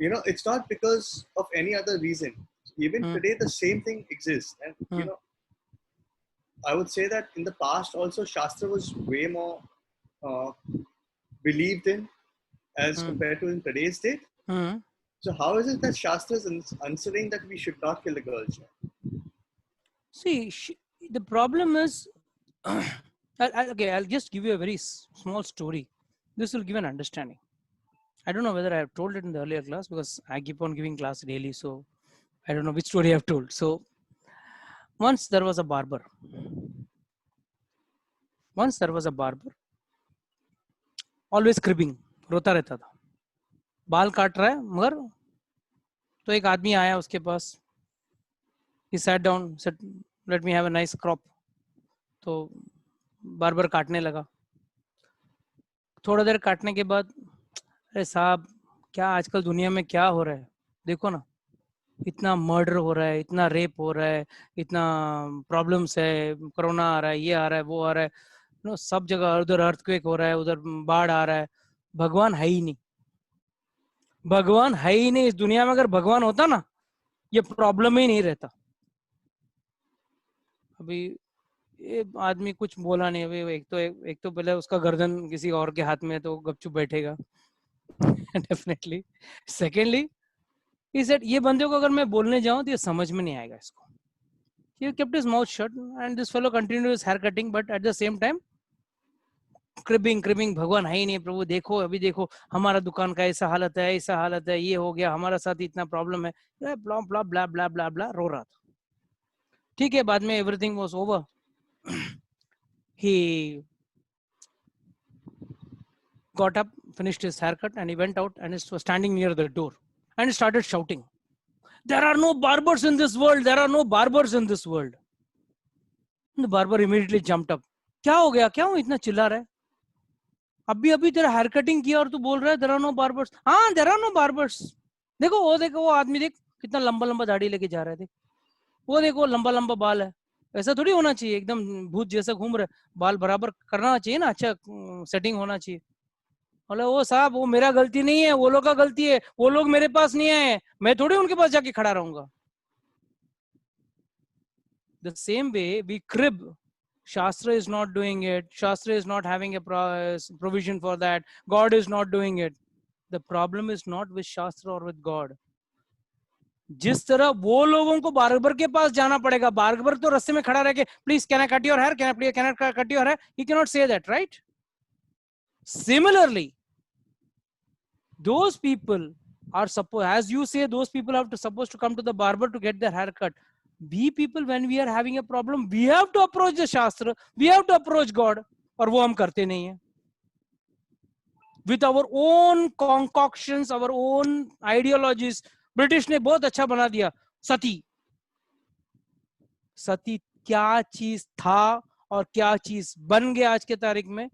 [SPEAKER 5] you know, it's not because of any other reason. Even
[SPEAKER 1] Hmm.
[SPEAKER 5] today, the same thing exists. And, you
[SPEAKER 1] Hmm.
[SPEAKER 5] know, I would say that in the past also, Shastra was way more uh, believed in as
[SPEAKER 1] Hmm.
[SPEAKER 5] compared to in today's date.
[SPEAKER 1] Hmm.
[SPEAKER 5] So how is it that Shastra is answering that we should not kill the girls?
[SPEAKER 1] See, the problem is, I'll just give you a very small story. This will give an understanding. I don't know whether I have told it in the earlier class because I keep on giving class daily. So I don't know which story I've told. So once there was a barber. Once there was a barber, always cribbing, रोता रहता था, बाल काट रहा है मगर, तो एक आदमी आया उसके पास, he sat down, said, let me have a nice crop. तो बार्बर काटने लगा. थोड़ा देर काटने के बाद, अरे साहब क्या आजकल दुनिया में क्या हो रहा है, देखो ना, इतना मर्डर हो रहा है, इतना रेप हो रहा है, इतना प्रॉब्लम्स है, कोरोना आ रहा है, ये आ रहा है, वो आ रहा है, नो सब जगह, उधर अर्थक्वेक हो रहा है, उधर बाढ़ आ रहा है, भगवान है ही नहीं. भगवान है ही नहीं इस दुनिया में. अगर भगवान होता ना, ये प्रॉब्लम ही नहीं रहता. अभी ये आदमी कुछ बोला नहीं. अभी एक तो पहले उसका गर्दन किसी और के हाथ में, तो गपचुप बैठेगा डेफिनेटली. सेकेंडली he said, ये बंदे को अगर मैं बोलने जाऊं तो ये समझ में नहीं आएगा इसको. He kept his mouth shut and this fellow continued his hair cutting, but at the same time cribbing, भगवान है ही नहीं, प्रभु देखो, अभी देखो हमारा दुकान का ऐसा हालत है, ऐसा हालत है, ये हो गया, हमारा साथ इतना प्रॉब्लम है, ब्ला ब्ला ब्ला ब्ला ब्ला ब्ला रो रहा था. ठीक है, बाद में everything was over. He got up, finished his haircut, and he went out and was standing near the door and he started shouting, there are no barbers in this world, there are no barbers in this world. The barber immediately jumped up. क्या हो गया, क्या इतना चिल्ला रहा है, अभी अभी तेरा हेयर कटिंग किया और तू बोल रहा है देयर आर नो बार्बर्स. हाँ, देयर आर नो बार्बर्स. देखो वो आदमी देख कितना लंबा लंबा दाढ़ी लेके जा रहा है, देख वो देखो लंबा लंबा बाल है. ऐसा थोड़ी होना चाहिए एकदम भूत जैसा घूम रहा है, बाल बराबर करना चाहिए ना, अच्छा सेटिंग होना चाहिए. बोले वो साहब वो मेरा गलती नहीं है, वो लोग का गलती है, वो लोग मेरे पास नहीं आए, मैं थोड़ी उनके पास जाके खड़ा रहूंगा. The same way we crib, Shastra is not doing it, Shastra is not having a provision for that, God is not doing it. The problem is not with Shastra or with God. जिस तरह वो लोगों को barber के पास जाना पड़ेगा, barber तो रास्ते में खड़ा रह के please can I cut your hair, can I cut your hair, he can not say that, right? Similarly, those people are supposed, as you say, those people are supposed to come to the barber to get their hair cut. We people, when we are having a problem, we have to approach the Shastra, we have to approach God, और वो हम करते नहीं है. With our own concoctions, our own ideologies. British ने बहुत अच्छा बना दिया सती. सती क्या चीज था और क्या चीज बन गया आज के तारीख में,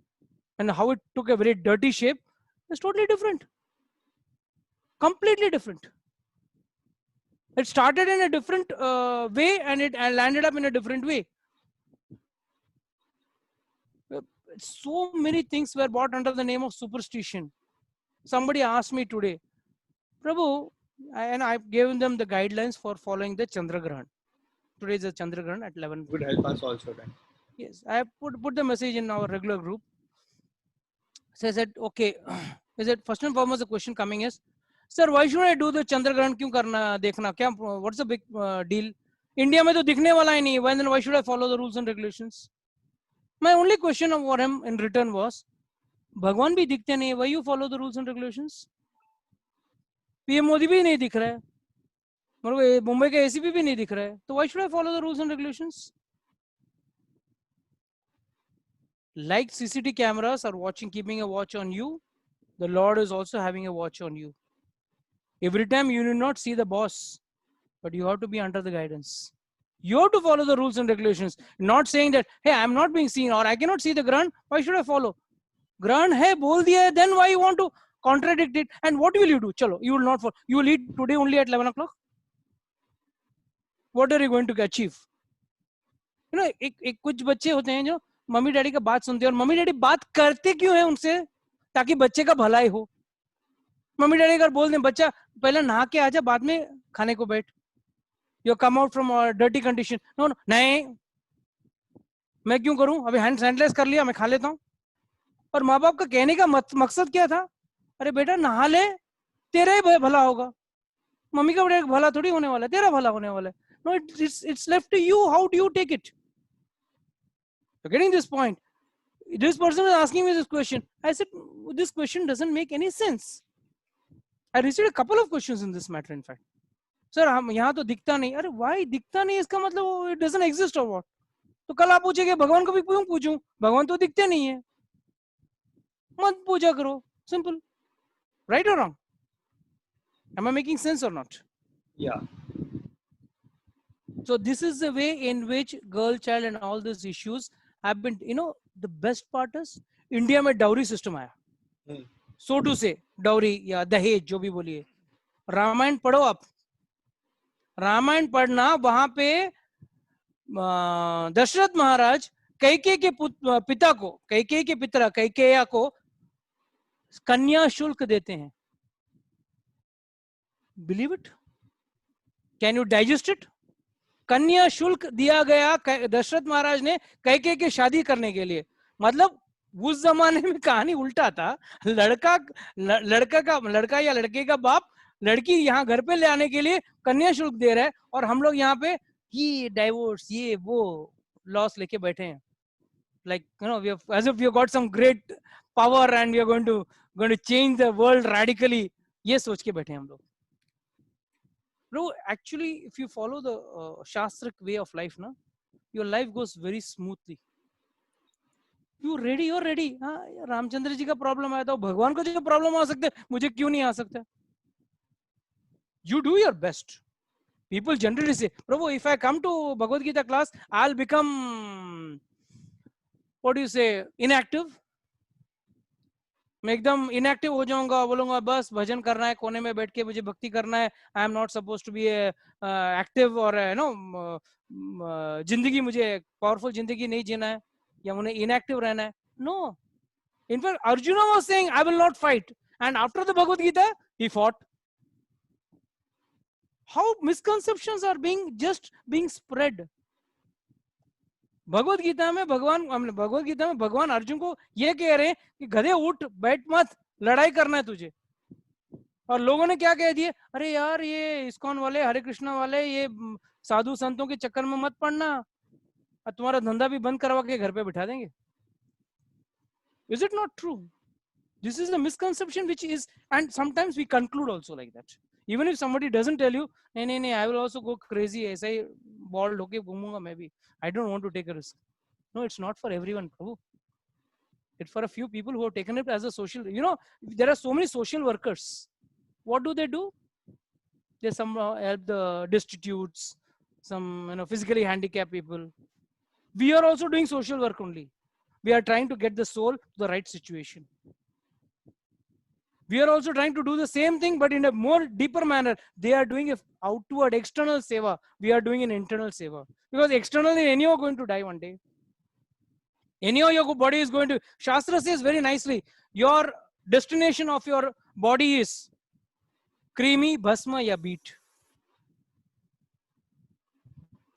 [SPEAKER 1] and how it took a very dirty shape is totally different, completely different. It started in a different way and it landed up in a different way. So many things were brought under the name of superstition. Somebody asked me today, Prabhu, and I gave them the guidelines for following the Chandragrahan. Today is the Chandragrahan at 11.
[SPEAKER 5] Would help us also then.
[SPEAKER 1] Yes, I have put the message in our regular group. So I said, okay, is it first and foremost the question coming is, sir, why should I do the Chandragrahan? क्यों करना देखना क्या? What's the big deal? India में तो दिखने वाला ही नहीं. Then why should I follow the rules and regulations? My only question for him in return was, भगवान भी दिखते नहीं, why you follow the rules and regulations? PM Modi भी नहीं दिख रहा है, मुंबई का एसीपी भी नहीं दिख रहा है, तो why should I follow the rules and regulations? Like CCTV cameras are watching, keeping a watch on you, the Lord is also having a watch on you. Every time you do not see the boss, but you have to be under the guidance. You have to follow the rules and regulations. Not saying that, hey, I'm not being seen or I cannot see the Grahan, why should I follow? Grahan hai, bol diya hai, then why you want to contradict it? And what will you do? Chalo, you will not follow. You will eat today only at 11 o'clock? What are you going to achieve? You know, कुछ बच्चे होते हैं जो mummy daddy का बात सुनते हैं और मम्मी डैडी बात करते क्यों है उनसे, ताकि बच्चे का भलाई हो. मम्मी डैडी अगर बोल दें बच्चा पहले नहा के आजा बाद में खाने को बैठ, you come out from dirty condition, no नहीं मैं क्यों करूं, अभी हैंड सैनिटाइज कर लिया मैं खा लेता हूं। और माँ बाप का कहने का मकसद क्या था, अरे बेटा नहा ले तेरा ही भला होगा, मम्मी का बेटा भला थोड़ी होने वाला है, तेरा भला होने वाला है। No it's left to you, how do you take it? You're getting this point? This person was asking me this question. I said this question doesn't make any sense. I received a couple of questions in this matter in fact. Sir हम यहाँ तो दिखता नहीं, अरे why दिखता नहीं इसका मतलब it doesn't exist or what? तो कल आप पूछेंगे भगवान को भी क्यों पूछूं, भगवान तो दिखते नहीं है, मत पूजा करो, simple. Right or wrong? Am I making sense or not?
[SPEAKER 5] Yeah.
[SPEAKER 1] So this is the way in which girl child and all these issues have been, you know, the best part is India में dowry system आया, so to say dowry या दहेज जो भी बोलिए। रामायण पढ़ो आप, रामायण पढ़ना, वहां पे दशरथ महाराज कैकेयी के पिता को, कैकेयी के पिता कैकेयी को कन्या शुल्क देते हैं। Believe it? Can you digest it? कन्या शुल्क दिया गया दशरथ महाराज ने कैकेयी के शादी करने के लिए। मतलब उस जमाने में कहानी उल्टा था, लड़का या लड़के का बाप लड़की यहाँ घर पे ले आने के लिए कन्या शुल्क दे रहा है, और हम लोग यहाँ पे ये डाइवोर्स ये वो लॉस लेके बैठे हैं, like you know we have, as if we have got some great power and we are going to change the world radically, ये सोच के बैठे हैं हम लोग। Bro, actually, if you follow the Shastric way of life, na, your life goes very smoothly. You're ready. हाँ, रामचंद्र जी का problem आया था, भगवान को जो प्रॉब्लम आ सकते मुझे क्यों नहीं आ सकता? You do your best. People generally say, Prabhu, if I come to Bhagavad Gita class, I'll become, what do you say, inactive. मैं एकदम इनएक्टिव हो जाऊंगा, बोलूंगा बस भजन करना है, कोने में बैठ के मुझे भक्ति करना है, I am not suppose to be active और नो जिंदगी मुझे पावरफुल जिंदगी नहीं जीना है या मुझे इनएक्टिव रहना है। No, in fact Arjun was saying I will not fight, and after the Bhagavad Gita he fought. How misconceptions are being spread. Bhagavad Gita में भगवान अर्जुन को ये कह रहे हैं कि गधे उठ बैठ मत, लड़ाई करना है तुझे। और लोगों ने क्या कह दिए, अरे यार ये इस्कॉन वाले, हरे कृष्णा वाले, ये साधु संतों के चक्कर में मत पड़ना, और तुम्हारा धंधा भी बंद करवा के घर पे बिठा देंगे। Is it not true? This is a misconception which is, and sometimes we conclude also like that. Even if somebody doesn't tell you, नहीं, I will also go crazy, ऐसा ही bald होके घूमूंगा मैं भी, I don't want to take a risk. No, it's not for everyone, Prabhu. It's for a few people who have taken it as a social, you know, there are so many social workers. What do? They somehow help the destitutes, some, you know, physically handicapped people. We are also doing social work only. We are trying to get the soul to the right situation. We are also trying to do the same thing, but in a more deeper manner. They are doing an outward, external seva. We are doing an internal seva. Because externally, anyhow going to die one day. Anyhow, your body is going to. Shastra says very nicely, your destination of your body is creamy, bhasma, ya beat.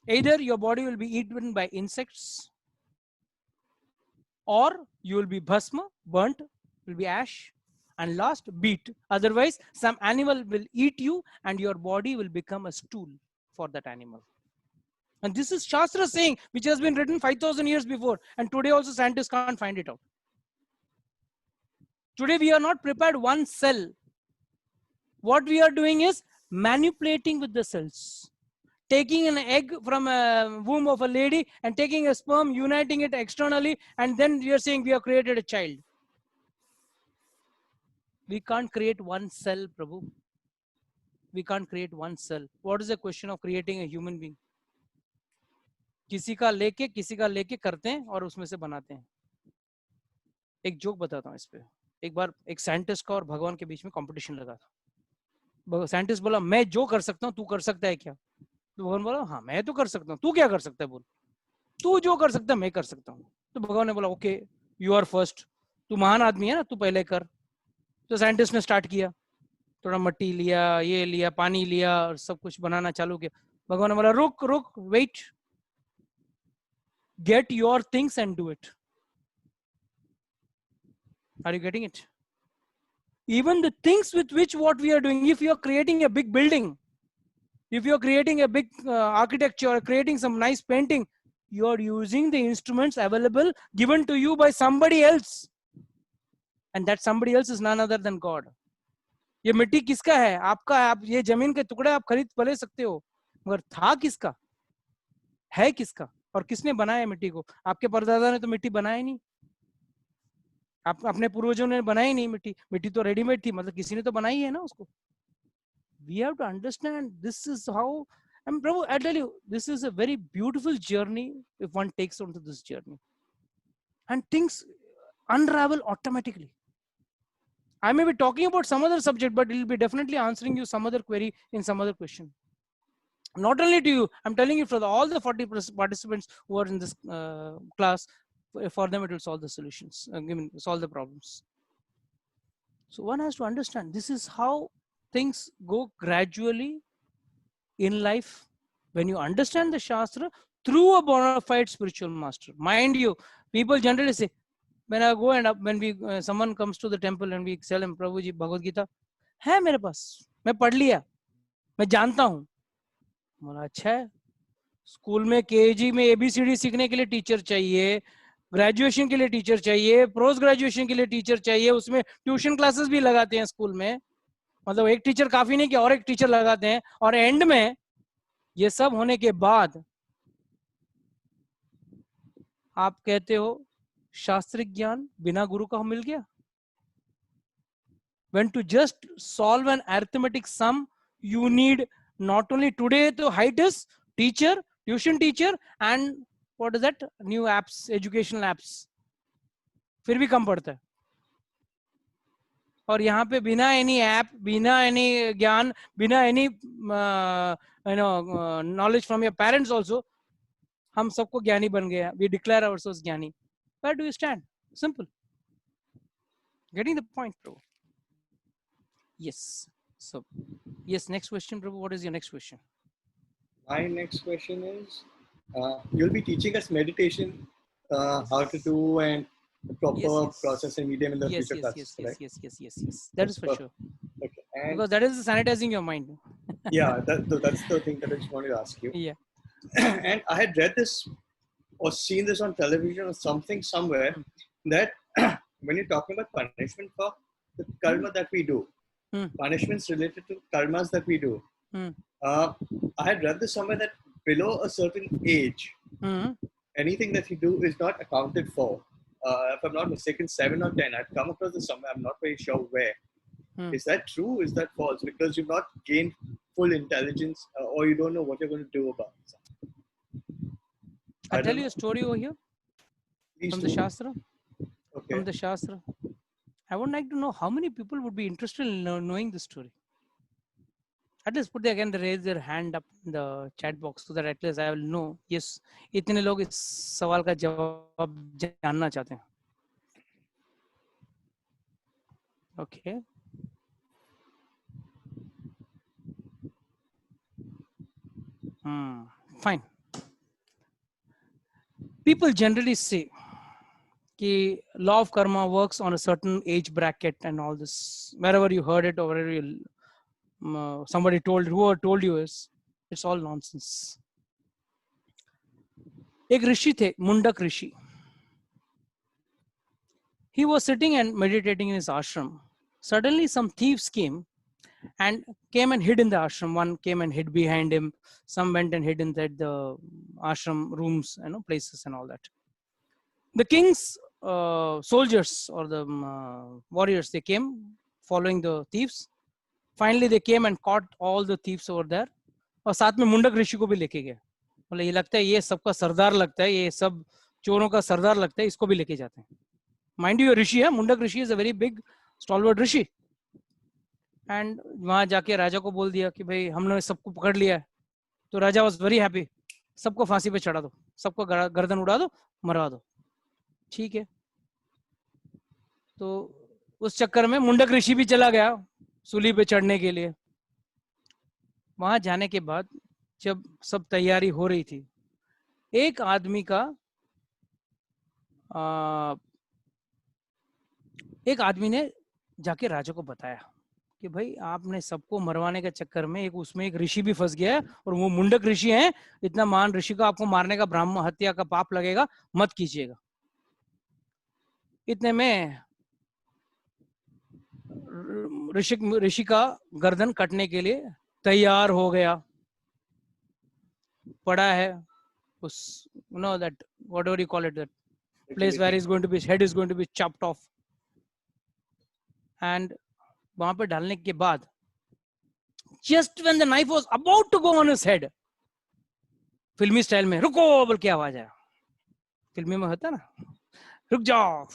[SPEAKER 1] Either your body will be eaten by insects, or you will be bhasma, burnt, will be ash, and last beat. Otherwise, some animal will eat you and your body will become a stool for that animal. And this is Shastra saying, which has been written 5,000 years before. And today also scientists can't find it out. Today we are not prepared one cell. What we are doing is manipulating with the cells. Taking an egg from a womb of a lady and taking a sperm, uniting it externally, and then we are saying we have created a child. We can't create one cell, Prabhu. We can't create one cell. What is the question of creating a human being? किसी का लेके करते हैं और उसमें से बनाते हैं। एक जोक बताता हूँ इस पे। एक बार एक साइंटिस्ट का और भगवान के बीच में कंपटीशन लगा था। साइंटिस्ट बोला मैं जो कर सकता हूँ तू कर सकता है क्या? तो भगवान बोला हाँ मैं तो कर सकता हूँ, तू क्या कर सकता है बोल। तू जो कर सकता है मैं कर सकता हूँ। तो भगवान ने बोला ओके यू आर फर्स्ट, तू महान आदमी है ना, तू पहले कर। तो साइंटिस्ट ने स्टार्ट किया, थोड़ा मट्टी लिया, ये लिया, पानी लिया और सब कुछ बनाना चालू किया। भगवान ने बोला रुक रुक, wait, get your things and do it. Are you getting it? Even the things with which what we are doing, if you are creating a big building, if you are creating a big architecture or creating some nice painting, you are using the instruments available given to you by somebody else, and that somebody else is none other than God. ये मिट्टी किसका है? आपका है। आप ये जमीन के टुकड़े आप खरीद ले सकते हो, मगर था किसका, है किसका, और किसने बनाया मिट्टी को? आपके परदादा ने तो मिट्टी बनाया नहीं, आप अपने पूर्वजों ने बनाई नहीं मिट्टी, मिट्टी तो रेडीमेड थी, मतलब किसी ने तो बनाई है ना उसको। We have to understand this is how, and Prabhu, I tell you, this is a very beautiful journey if one takes onto this journey, and things unravel automatically. I may be talking about some other subject, but it will be definitely answering you some other query in some other question. Not only to you, I'm telling you for all the 40 participants who are in this class, for them it will solve the solutions, solve the problems. So one has to understand this is how things go gradually in life when you understand the Shastra through a bona fide spiritual master. Mind you, people generally say, when I go and when we someone comes to the temple and we tell him, Prabhu ji, Bhagavad Gita है मेरे पास, मैं पढ़ लिया, मैं जानता हूँ। बोला अच्छा है, स्कूल में केजी में ABCD सीखने के लिए टीचर चाहिए, ग्रेजुएशन के लिए टीचर चाहिए, पोस्ट ग्रेजुएशन के लिए टीचर चाहिए, उसमें ट्यूशन क्लासेस भी लगाते हैं स्कूल में, मतलब एक टीचर काफी नहीं कि और एक टीचर लगाते हैं, और एंड में ये सब होने के बाद आप कहते हो शास्त्रिक ज्ञान बिना गुरु का मिल गया। When to just solve an arithmetic sum, you need not only today the height is teacher, tuition teacher, and what is that, new apps, educational apps, फिर भी कम पड़ता है। और यहाँ पे बिना एनी ऐप, बिना एनी ज्ञान, बिना any knowledge from your parents also, हम सबको ज्ञानी बन गए। We declare ourselves ज्ञानी। Where do you stand? Simple. Getting the point, bro? Yes. So, yes. Next question, Prabhu. What is your next question?
[SPEAKER 5] My next question is, you'll be teaching us meditation, how to do, and the proper process and medium in the future classes, right?
[SPEAKER 1] Yes. That is for sure.
[SPEAKER 5] Okay. And
[SPEAKER 1] Because that is sanitizing your mind.
[SPEAKER 5] yeah, that's the thing that I just wanted to ask you.
[SPEAKER 1] Yeah.
[SPEAKER 5] And I had read this or seen this on television or something somewhere that when you're talking about punishment for the karma that we do, punishments related to karmas that we do, I had read this somewhere that below a certain age, anything that you do is not accounted for. If I'm not mistaken, 7 or 10. I've come across this somewhere. I'm not very sure where. Is that true? Is that false? Because you've not gained full intelligence, or you don't know what you're going to do about it.
[SPEAKER 1] I'll tell you a story over here.
[SPEAKER 5] Please
[SPEAKER 1] From
[SPEAKER 5] do.
[SPEAKER 1] the Shastra.
[SPEAKER 5] Okay.
[SPEAKER 1] From the Shastra. I would like to know how many people would be interested in knowing this story. At least put again, raise their hand up in the chat box so that at least I will know. Yes, इतने लोग इस सवाल का जवाब जानना चाहते हैं. Okay. Fine. People generally say that law of karma works on a certain age bracket and all this. Wherever you heard it or wherever you, somebody told, whoever told you is, it's all nonsense. एक ऋषि थे, मुंडक ऋषि. He was sitting and meditating in his ashram. Suddenly some thieves came and hid in the ashram. One came and hid behind him. Some went and hid inside the ashram rooms, places and all that. The king's soldiers or the warriors, they came following the thieves. Finally, they came and caught all the thieves over there. और साथ में मुंडक ऋषि को भी लेके गए. बोले ये लगता है ये सबका सरदार लगता है, ये सब चोरों का सरदार लगता है, इसको भी लेके जाते हैं. Mind you, ऋषि है, मुंडक ऋषि is a very big stalwart Rishi. And वहां जाके राजा को बोल दिया कि भाई हमने सबको पकड़ लिया है. तो राजा was very happy. सबको फांसी पे चढ़ा दो, सबको गर्दन उड़ा दो, मरवा दो. ठीक है. तो उस चक्कर में मुंडक ऋषि भी चला गया. सूली पे चढ़ने के लिए। वहां जाने के बाद जब सब तैयारी हो रही थी, एक आदमी का एक आदमी ने जाके राजा को बताया कि भाई आपने सबको मरवाने के चक्कर में एक उसमें एक ऋषि भी फंस गया है, और वो मुंडक ऋषि है, इतना महान ऋषि को आपको मारने का ब्राह्मण हत्या का पाप लगेगा, मत कीजिएगा। इतने में ऋषि का गर्दन कटने के लिए तैयार हो गया, पड़ा है उस that whatever you call it, that place where is going to be head is going to be chopped off, and वहां पे डालने के बाद just when the knife was about to go on his head, फिल्मी style में रुको बोल के आवाज आया, फिल्मी में होता ना रुक जाओ,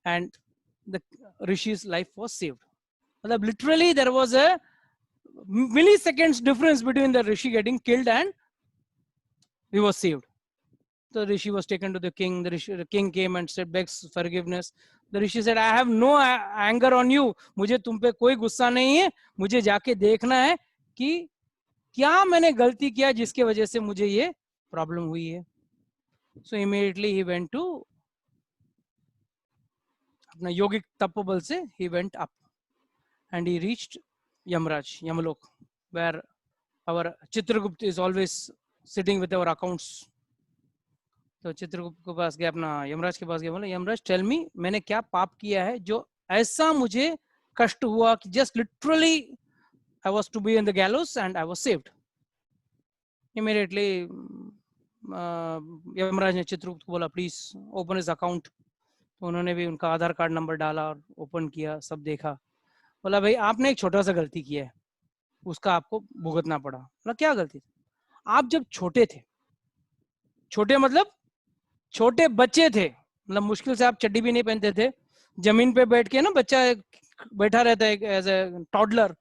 [SPEAKER 1] and the rishi's life was saved. मतलब literally there was a milliseconds difference between the rishi getting killed and he was saved. The rishi was taken to the king. The king came and said, begs forgiveness. The rishi said, I have no anger on you. मुझे तुम पे कोई गुस्सा नहीं है, मुझे जाके देखना है कि क्या मैंने गलती किया जिसके वजह से मुझे ये प्रॉब्लम हुई है. So immediately he went to अपना योगिक तपोबल से he went up and he reached Yamraj, Yamalok, where our Chitragupta is always sitting with our accounts. तो चित्रगुप्त के पास गया, अपना यमराज के पास गया, बोला यमराज टेल मी, मैंने क्या पाप किया है जो ऐसा मुझे कष्ट हुआ कि just literally I was to be in the gallows and I was saved. Immediately Yamraj ने चित्रगुप्त को बोला प्लीज ओपन हिज अकाउंट. तो उन्होंने भी उनका आधार कार्ड नंबर डाला और ओपन किया, सब देखा. बोला भाई आपने एक छोटा सा गलती किया है, उसका आपको भुगतना पड़ा. बोला क्या गलती? आप जब छोटे थे, छोटे मतलब छोटे बच्चे थे, मतलब मुश्किल से आप चड्डी भी नहीं पहनते थे, जमीन पे बैठ के ना बच्चा बैठा रहता है एज ए टॉडलर,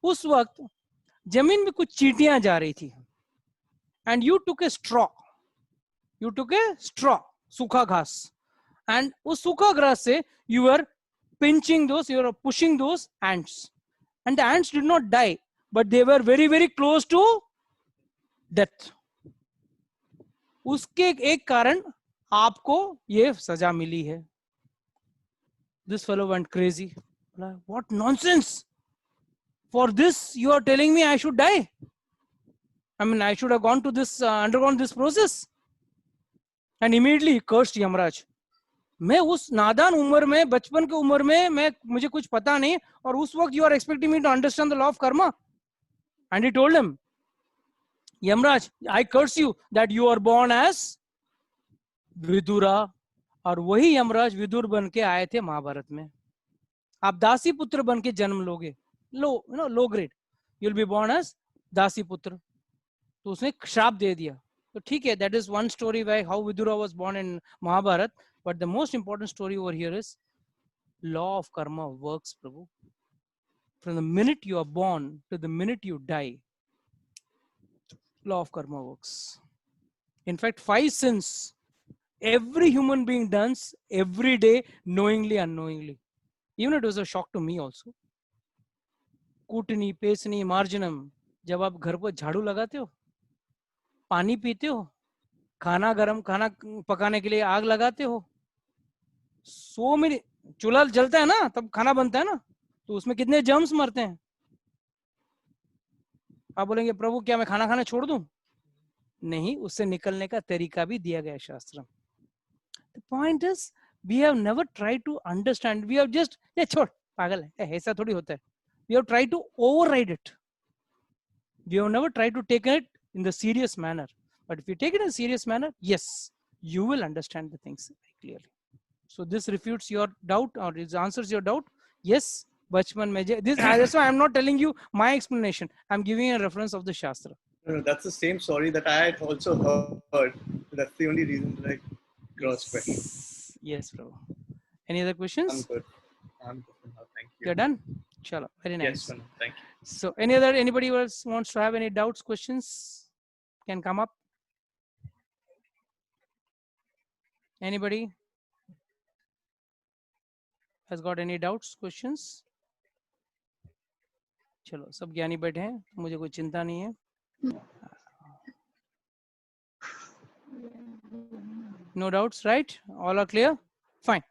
[SPEAKER 1] उस वक्त जमीन में कुछ चींटियां जा रही थी and you took a straw, सूखा घास, एंड उस सूखा घास से you are pinching those, you are pushing those ants, and the ants did not die, but they were very very close to death. उसके एक कारण आपको ये सजा मिली है. This fellow went crazy. What nonsense! For this you are telling me I should die? I mean I should have gone to this undergone this process. And immediately he cursed Yamraj. मैं उस नादान उम्र में, बचपन के उम्र में, मुझे कुछ पता नहीं, और उस वक्त you are expecting me to understand the law of karma. And he told him, Yamraj, I curse you that you are born as Vidura. और वही यमराज विदुर बन के आए थे महाभारत में. आप दासी पुत्र बन के जन्म लोगे, low grade, you will be born as दासी पुत्र. तो उसने श्राप दे दिया. तो ठीक है, that is one story why how Vidura was born in Mahabharata. But the most important story over here is law of karma works Prabhu. From the minute you are born to the minute you die, law of karma works. In fact, 5 sins every human being does every day, knowingly, unknowingly. Even it was a shock to me also. कूटनी, पेसनी, मार्जनम. जब आप घर पर झाड़ू लगाते हो, पानी पीते हो, खाना पकाने के लिए आग लगाते हो, सो मेनी चूल्हा जलता है ना, तब खाना बनता है ना, तो उसमें कितने जर्म्स मरते हैं. आप बोलेंगे प्रभु क्या मैं खाना खाना छोड़ दूं? नहीं, उससे निकलने का तरीका भी दिया गया शास्त्र में. The point is we have never tried to understand. We have just छोड़, पागल है, ऐसा थोड़ी होता है. We have tried to override it. We have never tried to take it in the serious manner. But if you take it in a serious manner, yes, you will understand the things very clearly. So this refutes your doubt, or it answers your doubt. Yes, बचपन में this. That's why I'm not telling you my explanation. I'm giving a reference of the Shastra.
[SPEAKER 5] No, that's the same story that I had also heard. That's the only reason that I cross-question.
[SPEAKER 1] Yes, bro. Any other questions?
[SPEAKER 5] I'm good. I'm good now. Thank you.
[SPEAKER 1] You're done? Chala. Very nice.
[SPEAKER 5] Yes, Manu. Thank you.
[SPEAKER 1] So anybody else wants to have any doubts, questions? Can come up. Anybody has got any doubts, questions? चलो सब ज्ञानी बैठे हैं, मुझे कोई चिंता नहीं है. No doubts, right? All are clear? Fine.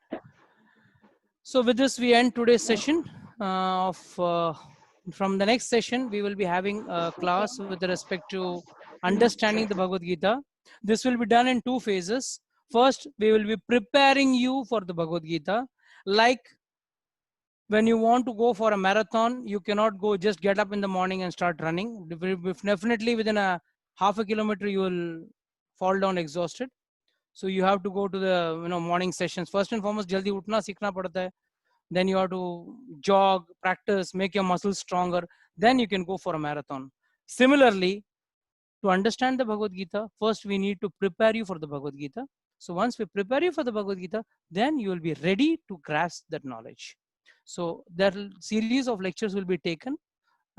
[SPEAKER 1] So with this, we end today's session. From the next session, we will be having a class with respect to understanding the Bhagavad Gita. This will be done in 2 phases. First, we will be preparing you for the Bhagavad Gita. Like when you want to go for a marathon, you cannot go just get up in the morning and start running. Definitely within a half a kilometer, you will fall down exhausted. So you have to go to the morning sessions. First and foremost, jaldi utna seekhna padta hai. Then you have to jog, practice, make your muscles stronger. Then you can go for a marathon. Similarly, to understand the Bhagavad Gita, first we need to prepare you for the Bhagavad Gita. So once we prepare you for the Bhagavad Gita, then you will be ready to grasp that knowledge. So that series of lectures will be taken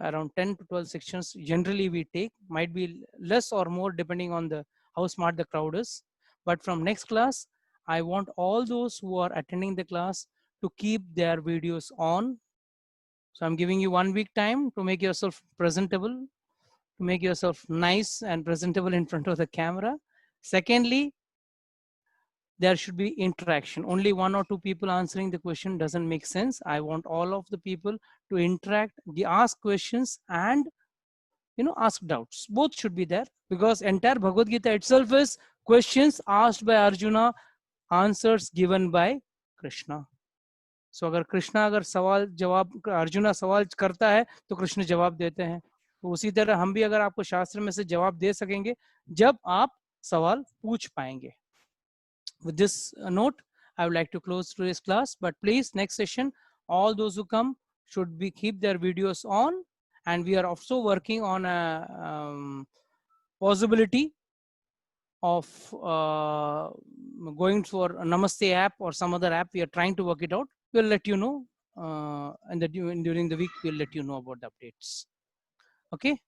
[SPEAKER 1] around 10 to 12 sections. Generally we take, might be less or more depending on how smart the crowd is. But from next class, I want all those who are attending the class to keep their videos on. So I'm giving you 1 week time to make yourself presentable, to make yourself nice and presentable in front of the camera. Secondly, there should be interaction. Only 1 or 2 people answering the question doesn't make sense. I want all of the people to interact, ask questions and ask doubts. Both should be there, because entire Bhagavad Gita itself is questions asked by Arjuna, answers given by Krishna. So अगर कृष्णा अगर सवाल जवाब अर्जुना सवाल करता है तो कृष्ण जवाब देते हैं. तो उसी तरह हम भी अगर आपको शास्त्र में से जवाब दे सकेंगे जब आप सवाल पूछ पाएंगे. With this note, I would like to close today's class. But please, next session, all those who come should keep their videos on. And we are also working on a possibility of going for a Namaste app or some other app. We are trying to work it out. We'll let you know, and during the week we'll let you know about the updates. Okay.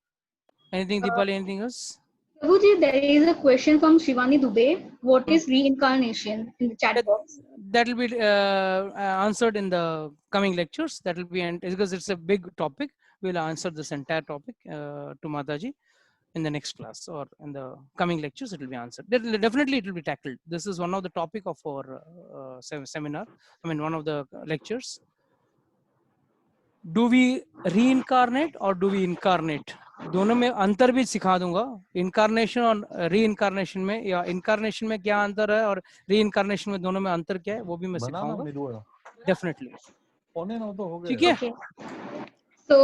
[SPEAKER 1] Anything, Deepali? Anything else?
[SPEAKER 7] Prabhuji, there is a question from Shivani Dubey. What is reincarnation in the chat box?
[SPEAKER 1] That will be answered in the coming lectures. That will be, because it's a big topic. We'll answer this entire topic to Mataji in the next class, or in the coming lectures. It will be answered. Definitely, it will be tackled. This is one of the topic of our seminar. I mean, one of the lectures. Do we reincarnate or do we incarnate? दोनों में अंतर भी सिखा दूंगा. Incarnation और reincarnation में, या incarnation में क्या अंतर है और रीइनकारनेशन में दोनों में अंतर क्या है, वो भी मैं सिखाऊंगा. डेफिनेटली. ठीक है.